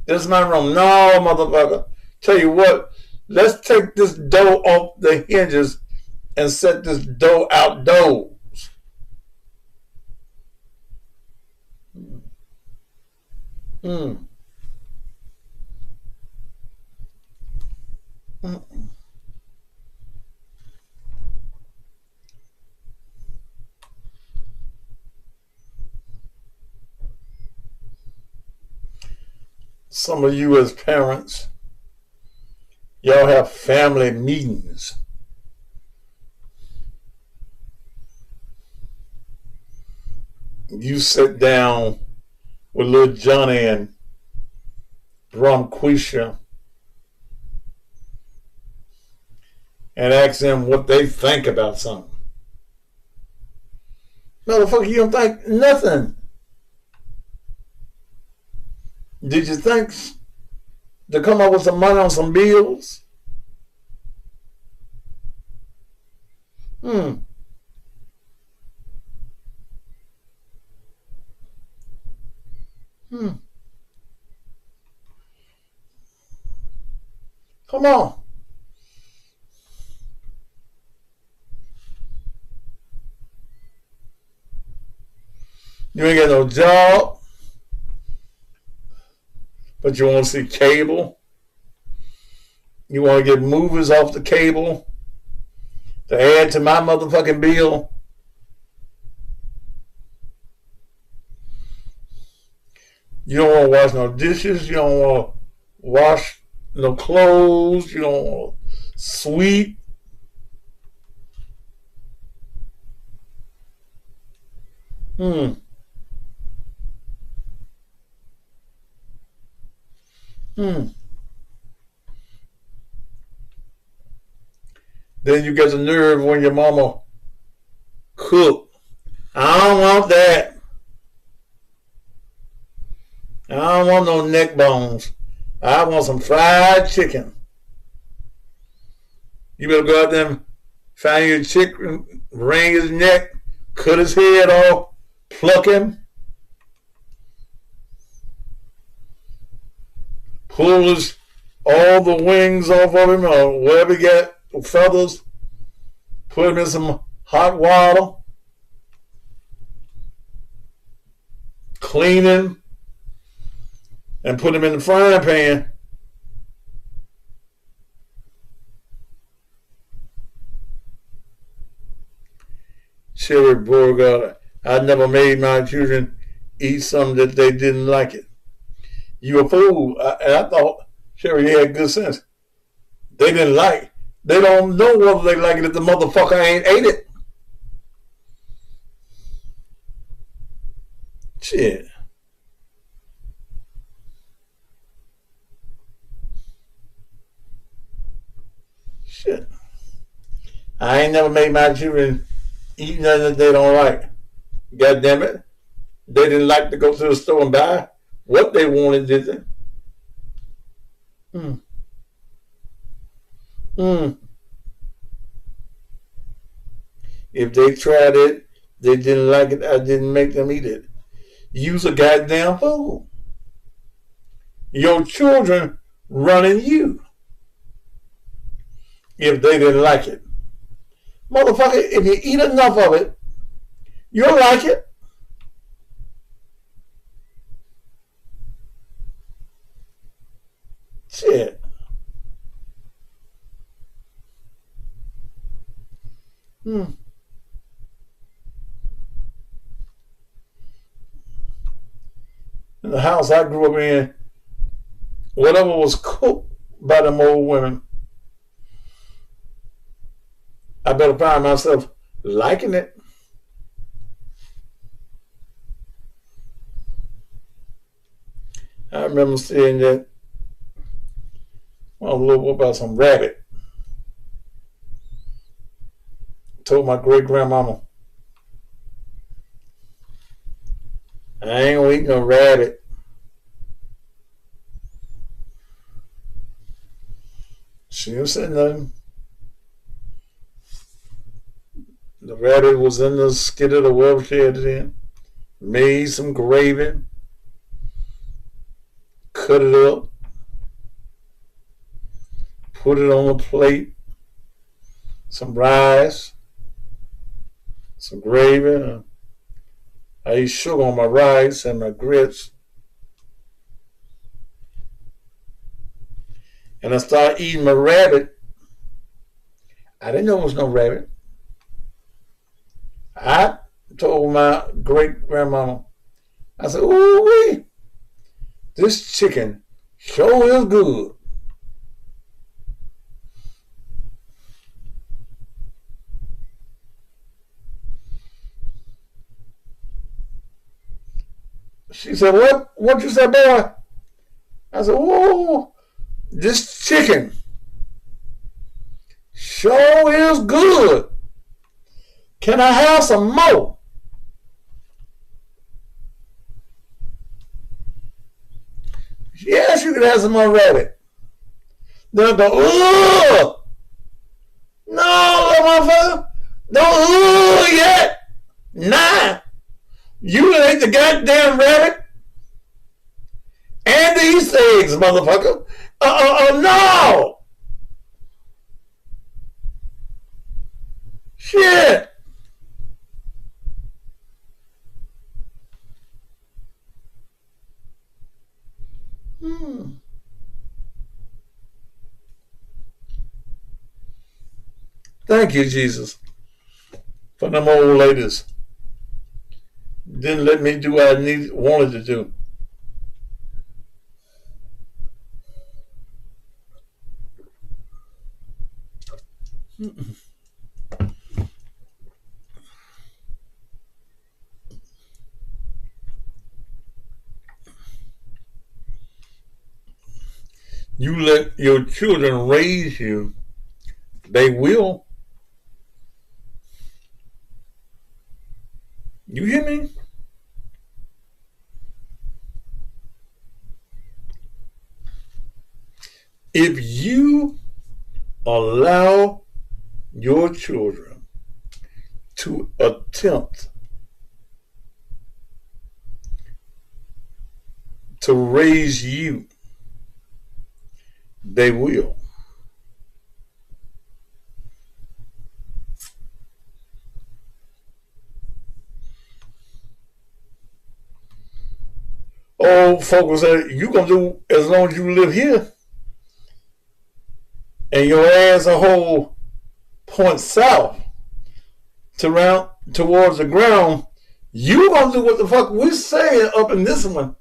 This is my room. No, motherfucker. Tell you what, let's take this door off the hinges and set this door outdoors. Some of you as parents, y'all have family meetings. You sit down with little Johnny and Ronquisha and ask them what they think about something. Motherfucker, you don't think nothing. Did you think to come up with some money on some bills? Come on. You ain't got no job, but you want to see cable. You want to get movies off the cable to add to my motherfucking bill. You don't want to wash no dishes. You don't want to wash no clothes. You don't want to sweep. Then you get the nerve when your mama cook. I don't want that. I don't want no neck bones. I want some fried chicken. You better go out there and find your chicken, wring his neck, cut his head off, pluck him, pull all the wings off of him or whatever you got, feathers, put him in some hot water, clean him, and put him in the frying pan. Cherry Beauregard, I never made my children eat something that they didn't like it. You a fool. And I thought Cherry had good sense. They didn't like it. They don't know whether they like it if the motherfucker ain't ate it. Shit. Shit. I ain't never made my children eat nothing that they don't like. God damn it. They didn't like to go to the store and buy what they wanted, did they? If they tried it, they didn't like it, I didn't make them eat it. You's a goddamn fool. Your children running you. If they didn't like it. Motherfucker, if you eat enough of it, you'll like it. Shit. In the house I grew up in, whatever was cooked by them old women, I better find myself liking it. I remember seeing that, well, a little about some rabbit. Told my great grandmama, I ain't gonna eat no rabbit. She didn't say nothing. The rabbit was in the skillet or whatever she had it in. Made some gravy. Cut it up. Put it on a plate. Some rice. Some gravy. I eat sugar on my rice and my grits. And I started eating my rabbit. I didn't know it was no rabbit. I told my great grandmama, I said, ooh, this chicken sure is good. She said, what you said, boy? I said, ooh, this chicken sure is good. Can I have some more? Yes, you can have some more rabbit. Then I go, ooh! No, motherfucker! Don't ooh yet! Nah! You ate the goddamn rabbit? and the Easter eggs, motherfucker. No. Shit. Thank you, Jesus, for them old ladies. Didn't let me do what I wanted to do. You let your children raise you, they will. You hear me? If you allow your children to attempt to raise you, they will. Old folks say, you gonna do as long as you live here. And your ass a whole point south to round towards the ground. You gonna do what the fuck we saying up in this one.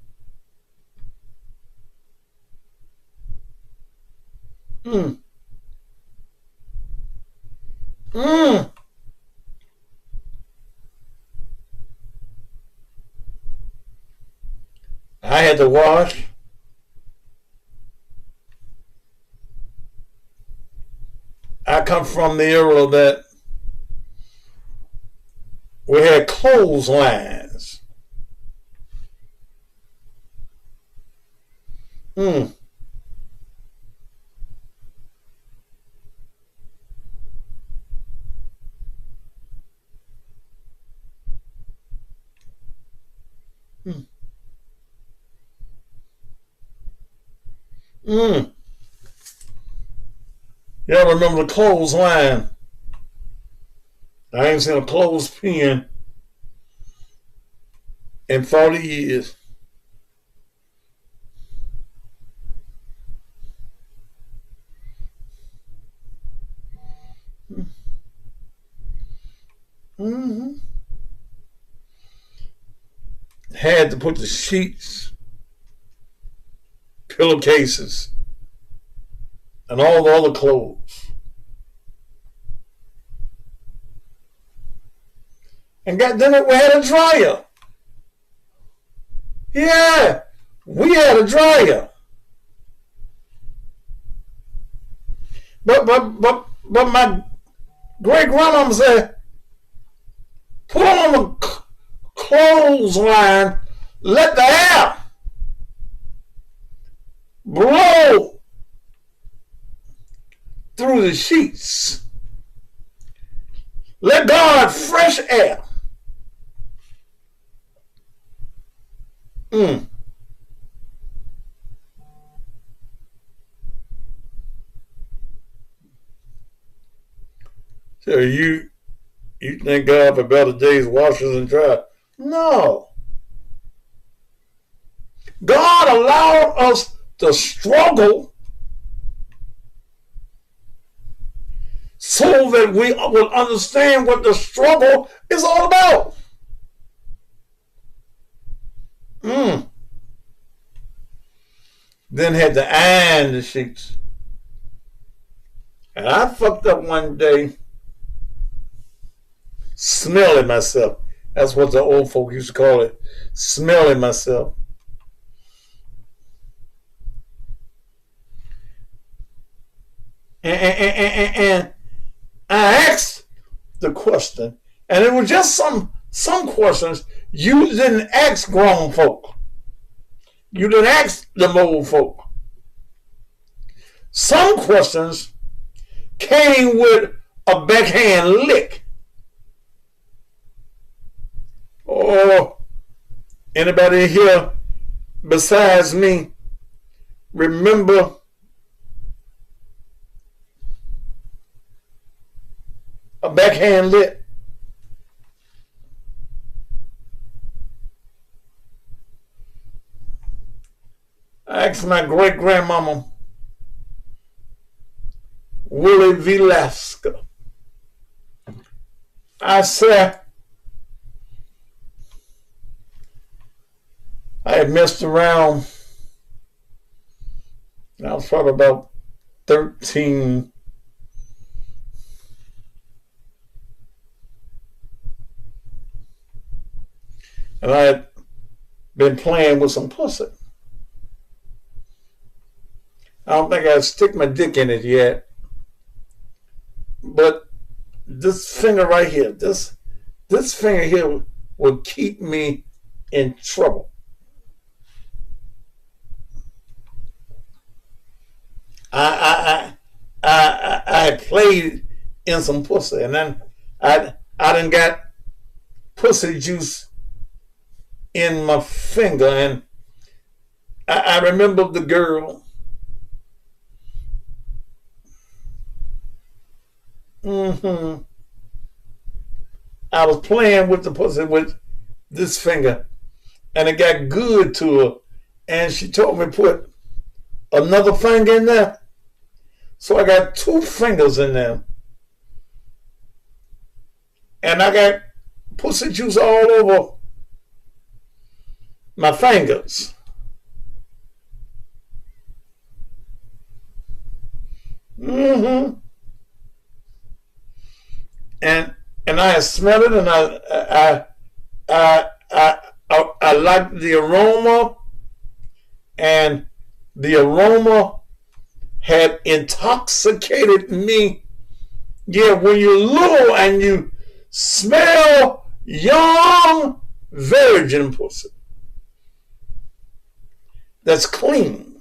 I had to wash. I come from the era that we had clotheslines. Y'all remember the clothesline? I ain't seen a clothespin in 40 years. Had to put the sheets, pillowcases, and all the other clothes. And goddamn it, we had a dryer. Yeah, we had a dryer. But my great grandmama said, put on the clothesline, let the air blow through the sheets. Let God fresh air. So you thank God for better days, washers and dry? No. God allowed us to struggle so that we will understand what the struggle is all about. Then had to iron the sheets. And I fucked up one day smelling myself. That's what the old folk used to call it, smelling myself. And I asked the question, and it was just some questions you didn't ask grown folk. You didn't ask the old folk. Some questions came with a backhand lick. Or anybody here besides me remember a backhand lip. I asked my great grandmama, Willie Velasco. I said, I had messed around. I was probably about 13. And I had been playing with some pussy. I don't think I'd stick my dick in it yet. But this finger right here, this finger here will keep me in trouble. I played in some pussy, and then I done got pussy juice in my finger, and I remember the girl. I was playing with the pussy with this finger, and it got good to her, and she told me to put another finger in there. So I got 2 fingers in there, and I got pussy juice all over my fingers. And I smelled it, and I liked the aroma, and the aroma had intoxicated me. Yeah, when you're little and you smell young virgin pussy that's clean.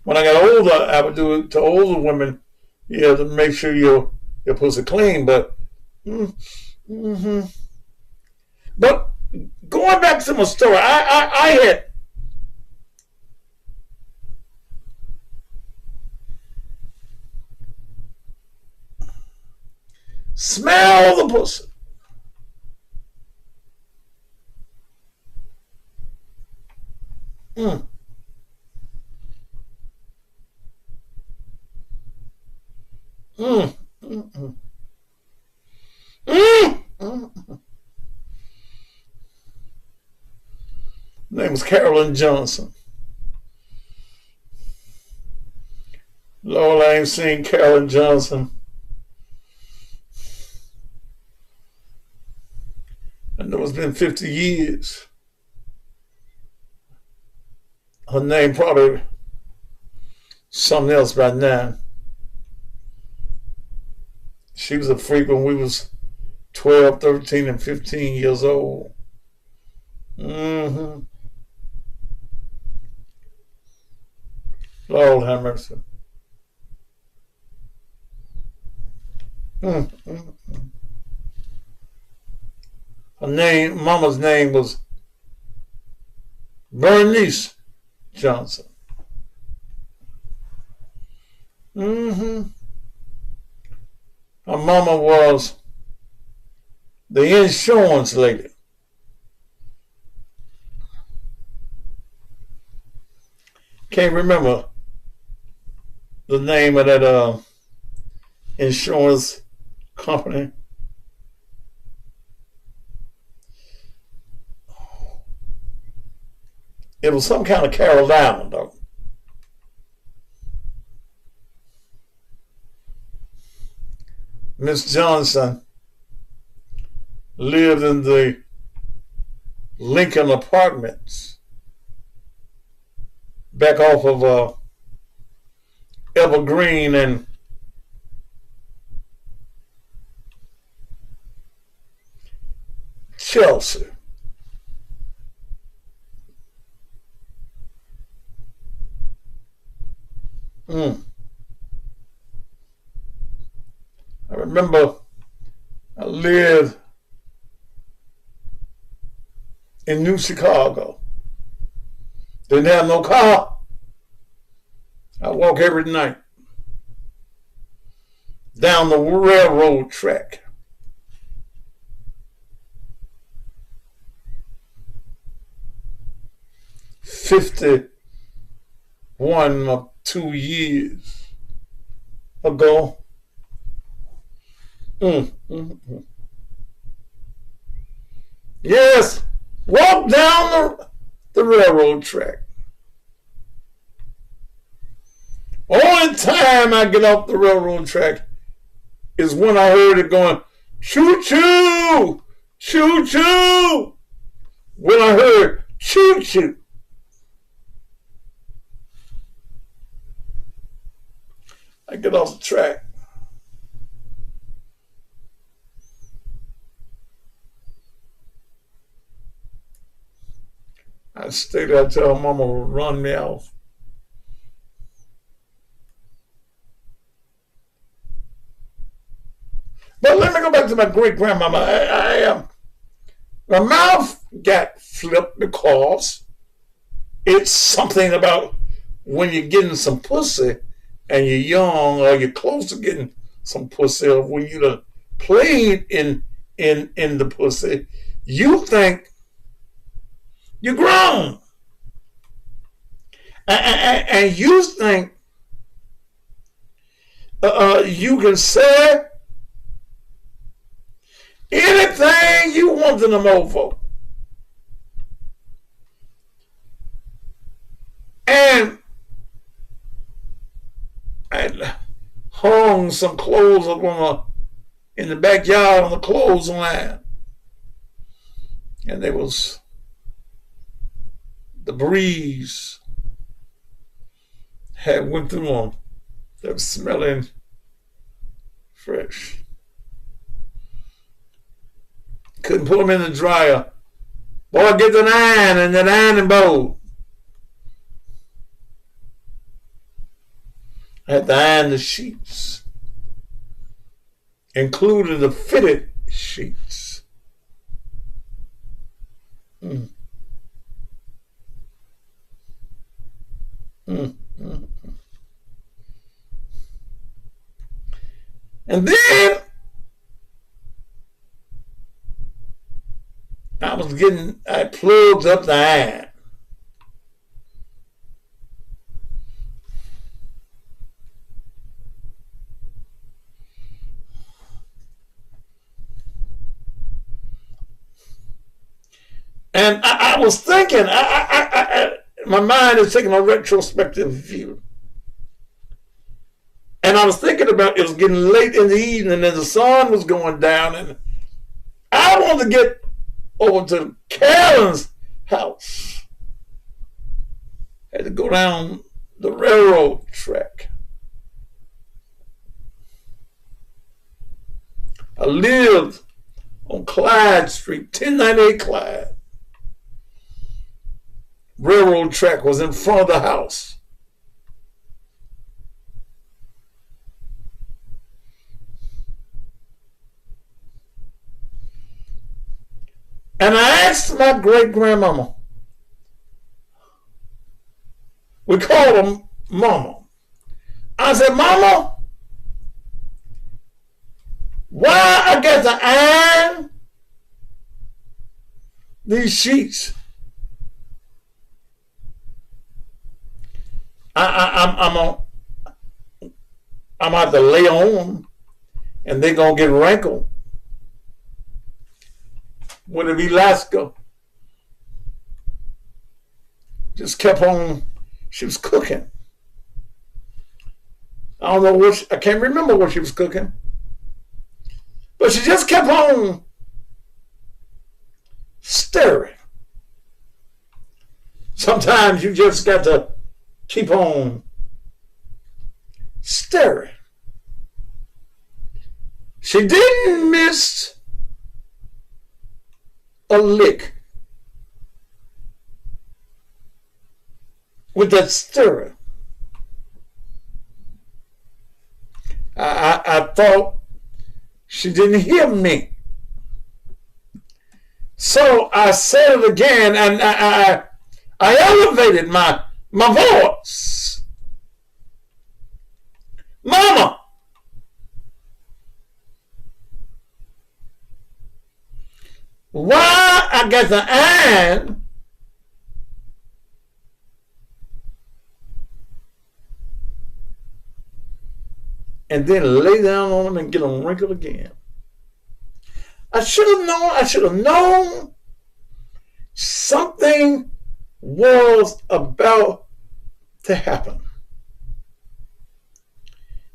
When I got older, I would do it to older women, to make sure your pussy clean. But but going back to my story, I had smell the pussy. Name was Carolyn Johnson. Lord, I ain't seen Carolyn Johnson. I know it's been 50 years. Her name probably something else by now. She was a freak when we was 12, 13, and 15 years old. Lord have mercy. Her name, mama's name was Bernice Johnson. Her mama was the insurance lady. Can't remember the name of that insurance company. It was some kind of Carol Down, though. Miss Johnson lived in the Lincoln Apartments back off of Evergreen and Chelsea. I remember lived in New Chicago. Didn't have no car. I walk every night down the railroad track. $51 or 2 years ago. Yes, walk down the railroad track. Only time I get off the railroad track is when I heard it going, choo-choo, choo-choo. When I heard choo-choo. I get off the track. I stayed there till Mama would run me off. But let me go back to my great grandmama. My mouth got flipped because it's something about when you're getting some pussy and you're young or you're close to getting some pussy, or when you done played in the pussy, you think you're grown. And you think you can say anything you want to them over. And I hung some clothes up in the backyard on the clothesline. And there was the breeze had went through them. They were smelling fresh. Couldn't put them in the dryer. Boy, get an iron and that ironing board. I had to iron the sheets, including the fitted sheets. And then I plugged up the iron. And I was thinking, my mind is taking a retrospective view. And I was thinking about, it was getting late in the evening and the sun was going down, and I wanted to get over to Karen's house. Had to go down the railroad track. I lived on Clyde Street, 1098 Clyde. Railroad track was in front of the house. And I asked my great grandmama, we called her Mama. I said, Mama, why I got to iron these sheets? I'm about to lay on, and they're gonna get wrinkled with an elastic. Just kept on. She was cooking. I don't know what. I can't remember what she was cooking, but she just kept on stirring. Sometimes you just got to keep on stirring. She didn't miss a lick with that stirring. I thought she didn't hear me So I said it again, and I elevated my voice. Mama, why I got to iron and then lay down on them and get them wrinkled again? I should have known something was about to happen.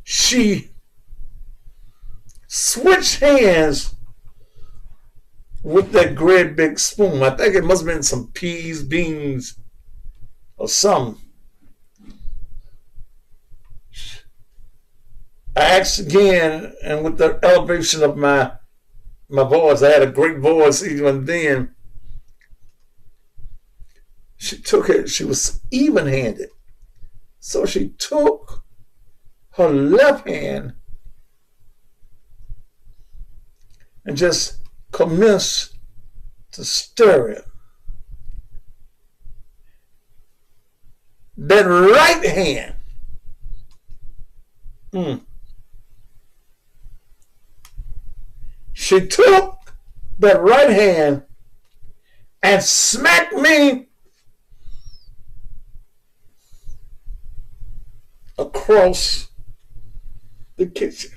She switched hands with that great big spoon. I think it must have been some peas, beans, or something. I asked again, and with the elevation of my voice, I had a great voice even then. She took it, she was even-handed. So she took her left hand and just commenced to stir it. That right hand, she took that right hand and smacked me across the kitchen.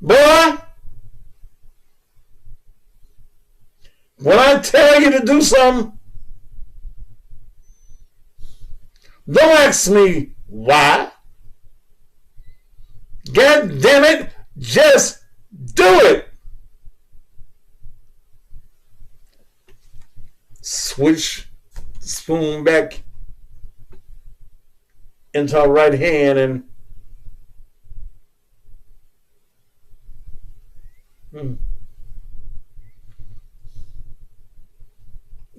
Boy, when I tell you to do something, don't ask me why. God damn it, just do it. Switch the spoon back into her right hand and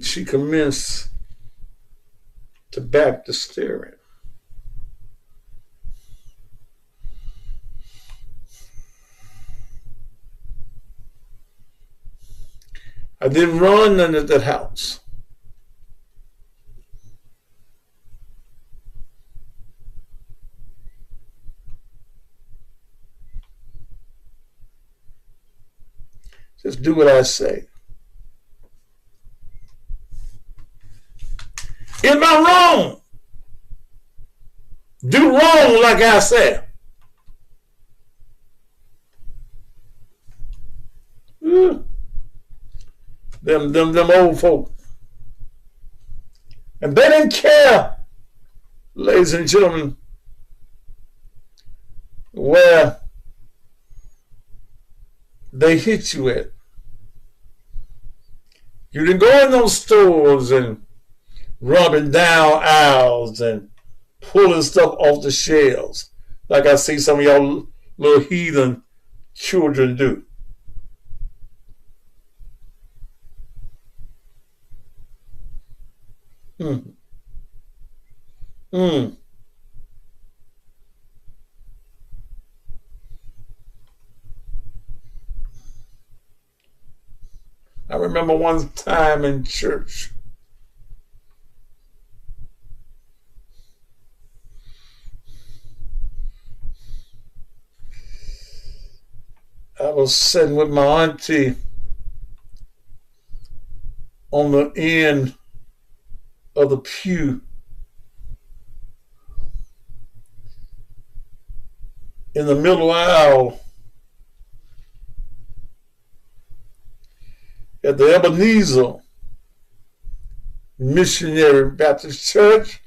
she commenced to back the steering. I didn't run into that house. Just do what I say. Am I wrong? Do wrong like I said. Them old folk. And they didn't care, ladies and gentlemen, where they hit you at. You didn't go in those stores and rubbing down aisles and pulling stuff off the shelves like I see some of y'all little heathen children do. I remember one time in church, I was sitting with my auntie on the end of the pew in the middle aisle at the Ebenezer Missionary Baptist Church,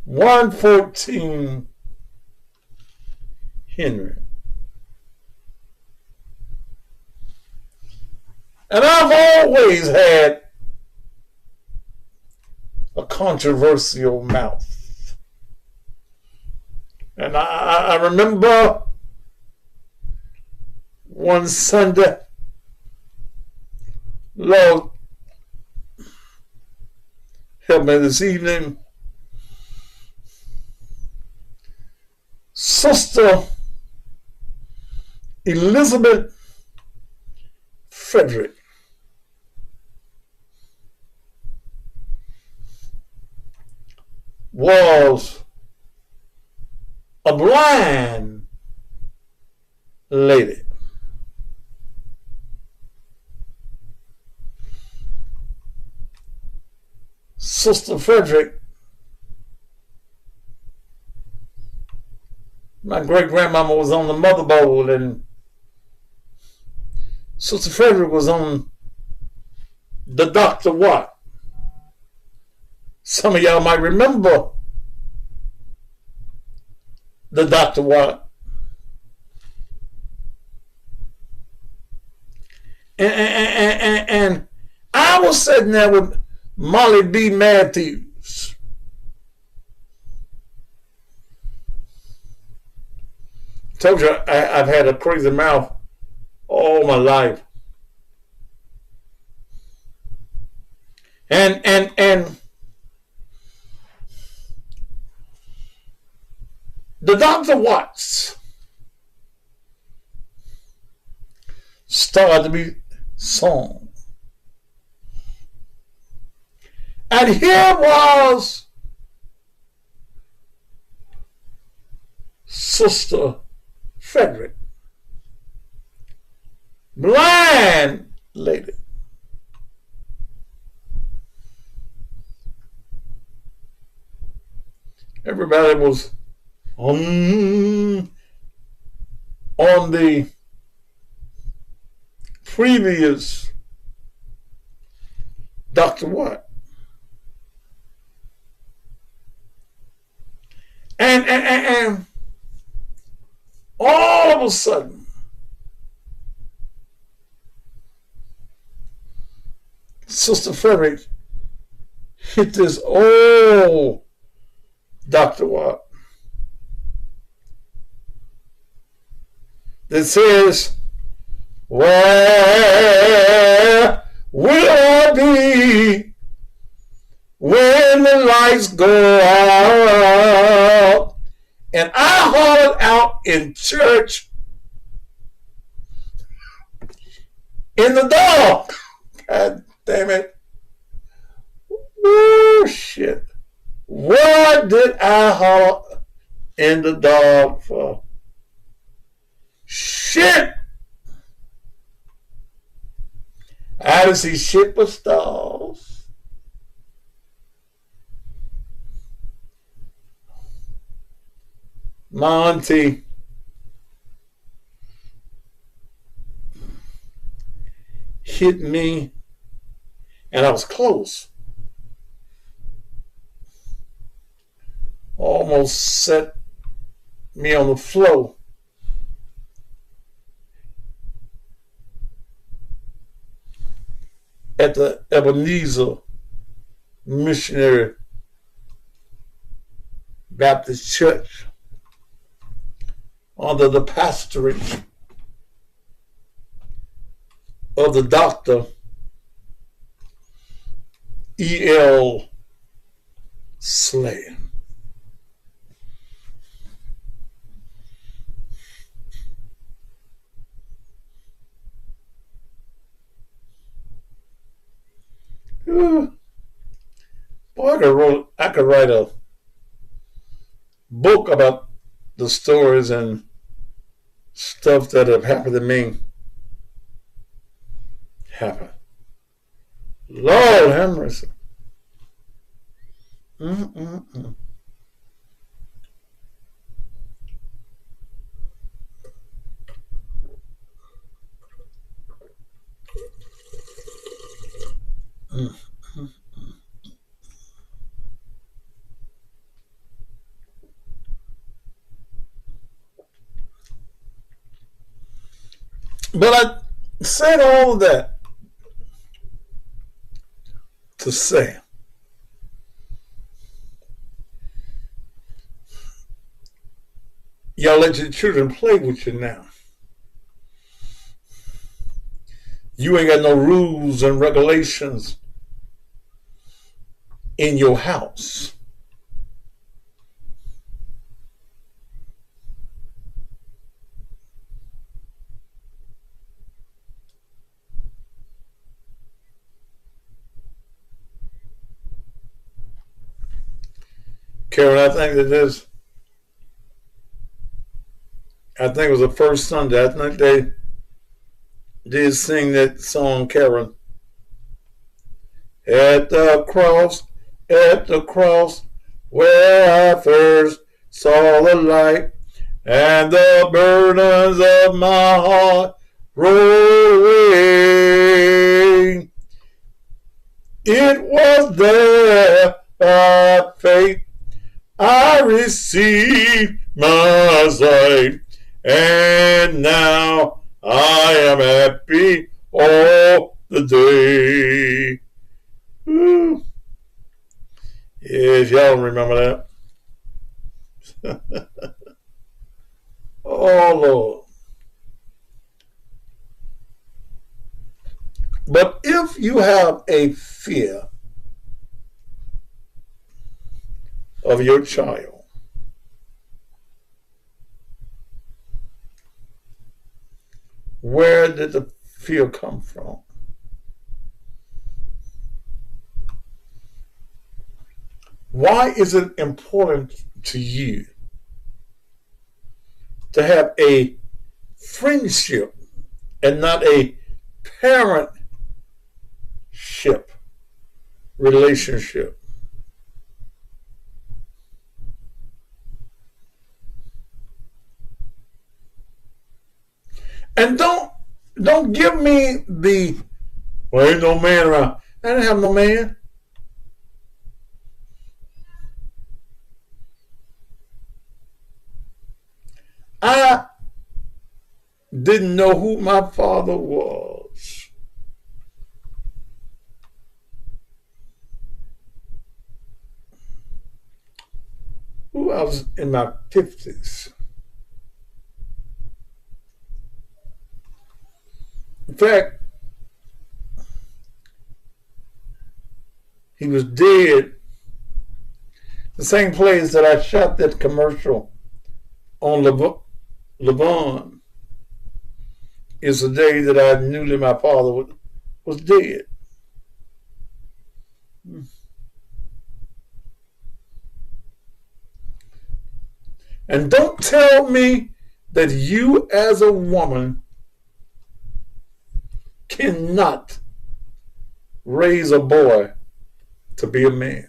114 Henry. And I've always had a controversial mouth. And I remember one Sunday Lord, help me this evening. Sister Elizabeth Frederick was a blind lady. Sister Frederick, my great-grandmama was on the Mother Bowl, and Sister Frederick was on the Dr. Watt. Some of y'all might remember the Dr. Watt. And I was sitting there with Molly B. Matthews. Told you I've had a crazy mouth all my life. And the Dr. Watts started to be sung. And here was Sister Frederick, blind lady. Everybody was on the previous Dr. Watt. And all of a sudden, Sister Frederick hit this old Dr. Watt that says, "Where will I be when the lights go out?" And I hollered out in church, in the dark. God damn it. Oh, shit. What did I holler in the dark for? Shit. I didn't see shit but stars. My auntie hit me, and I was close. Almost set me on the floor. At the Ebenezer Missionary Baptist Church, under the pastorate of the Dr. E.L. Slay. Boy, I could write a book about the stories and stuff that have happened to me. Happen. Lord have mercy. But I said all of that to say y'all let your children play with you now. You ain't got no rules and regulations in your house. Karen, I think it was the first Sunday. I think they did sing that song, Karen. At the cross, where I first saw the light, and the burdens of my heart rolled away. It was there by faith I received my sight, and now I am happy all the day. Woo. Yes, y'all remember that. Oh, Lord. But if you have a fear of your child, where did the fear come from? Why is it important to you to have a friendship and not a parentship relationship? And don't give me the, well, ain't no man around. I didn't have no man. I didn't know who my father was. Ooh, I was in my 50s. In fact, he was dead. The same place that I shot that commercial on Levon is the day that I knew that my father was dead. And don't tell me that you as a woman cannot raise a boy to be a man.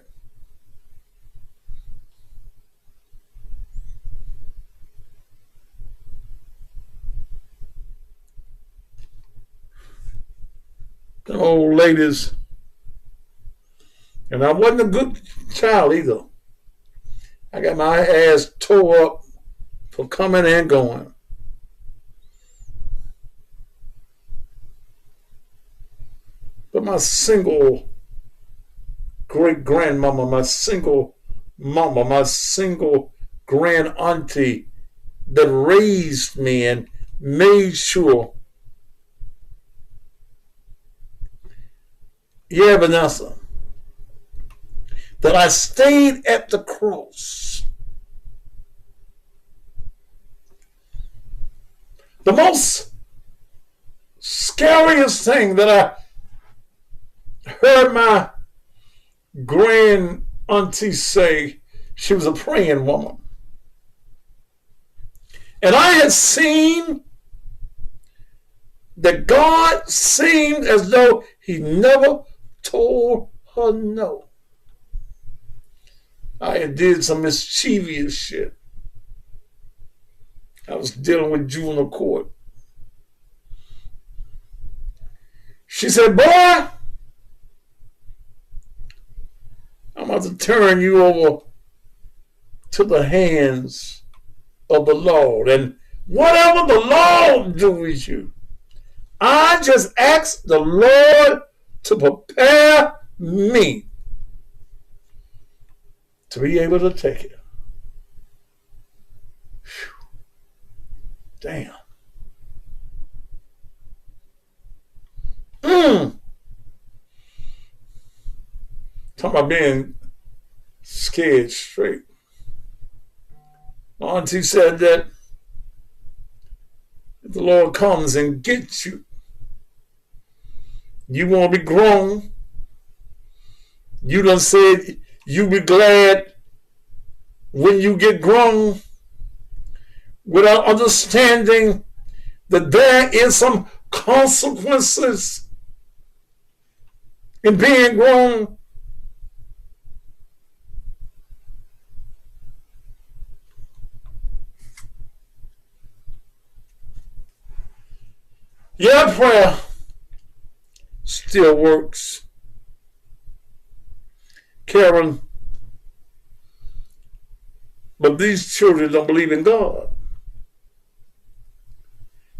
The old ladies, and I wasn't a good child either. I got my ass tore up for coming and going. But my single great-grandmama, my single mama, my single grand auntie that raised me and made sure, yeah, Vanessa, that I stayed at the cross. The most scariest thing that I heard my grand auntie say, she was a praying woman. And I had seen that God seemed as though he never told her no. I had did some mischievous shit. I was dealing with juvenile court. She said, boy, I'm about to turn you over to the hands of the Lord. And whatever the Lord do with you, I just ask the Lord to prepare me to be able to take it. Whew. Damn. Talking about being scared straight. My auntie said that if the Lord comes and gets you, you want to be grown. You done said you be glad when you get grown, without understanding that there is some consequences in being grown. Yeah, prayer still works. Karen, but these children don't believe in God.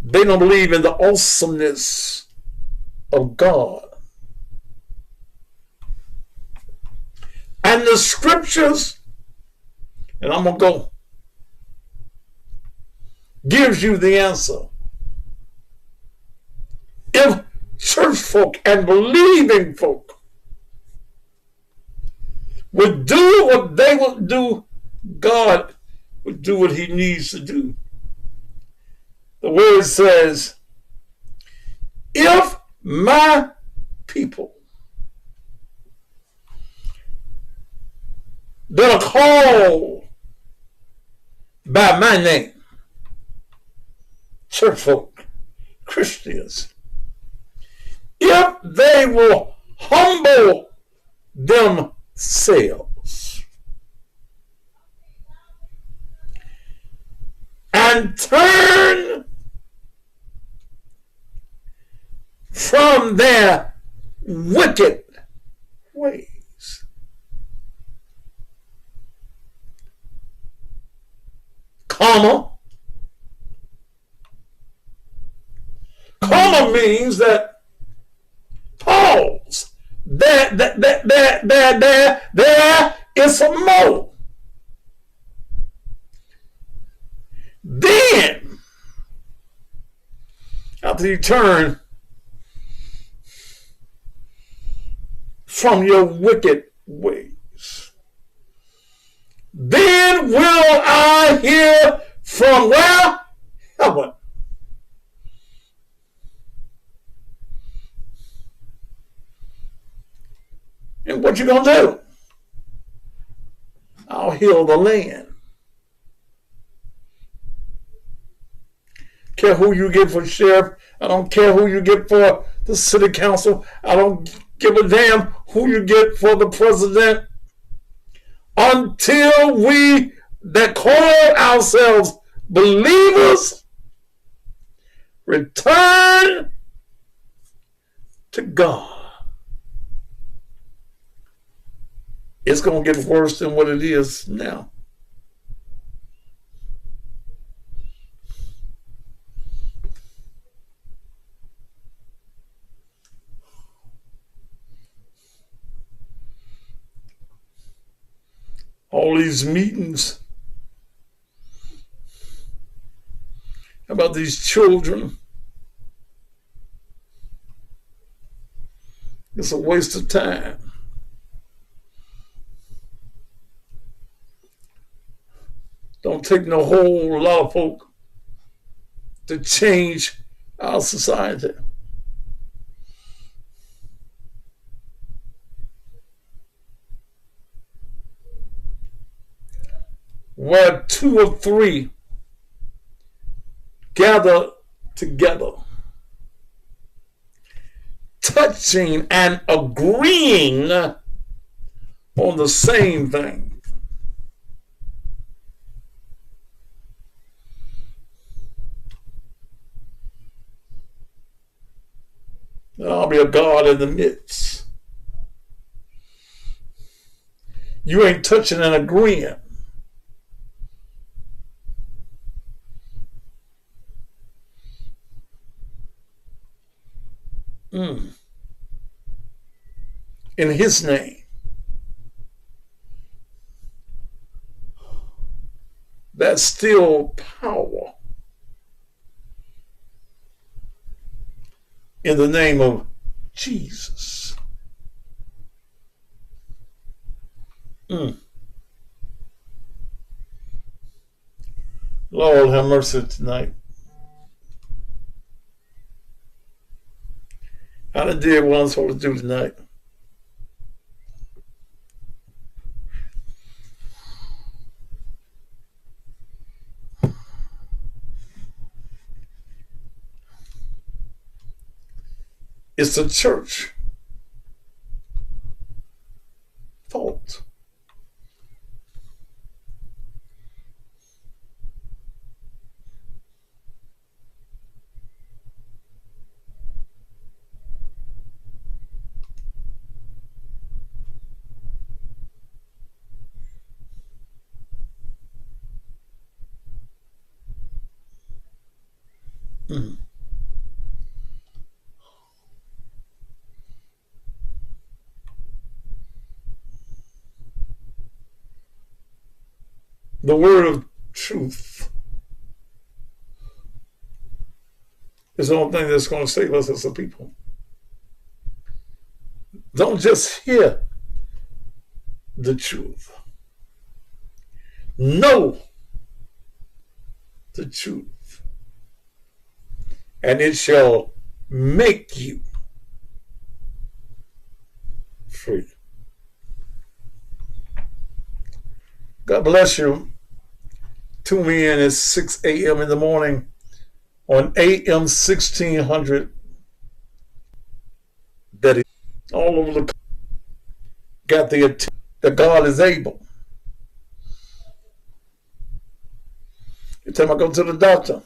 They don't believe in the awesomeness of God. And the scriptures, and I'm going to go, gives you the answer. If church folk and believing folk would do what they would do, God would do what he needs to do. The word says, if my people that are called by my name, church folk, Christians, if they will humble themselves and turn from their wicked ways, comma means that pause. There is some more. Then, after you turn from your wicked ways, then will I hear from where? Heaven. And what you gonna do? I'll heal the land. Care who you get for sheriff. I don't care who you get for the city council. I don't give a damn who you get for the president. Until we that call ourselves believers return to God, it's going to get worse than what it is now. All these meetings about these children, it's a waste of time. Don't take no whole lot of folk to change our society. Where two or three gather together, touching and agreeing on the same thing. I'll be a God in the midst. You ain't touching and agreeing. In his name. That's still power. In the name of Jesus. Lord have mercy tonight. I done did what I'm supposed to do tonight. It's the church fault. The word of truth is the only thing that's going to save us as a people. Don't just hear the truth. Know the truth. And it shall make you free. God bless you. Tune me in at 6 a.m. in the morning on AM 1600. That is all over the got the attention that God is able. Every time I go to the doctor,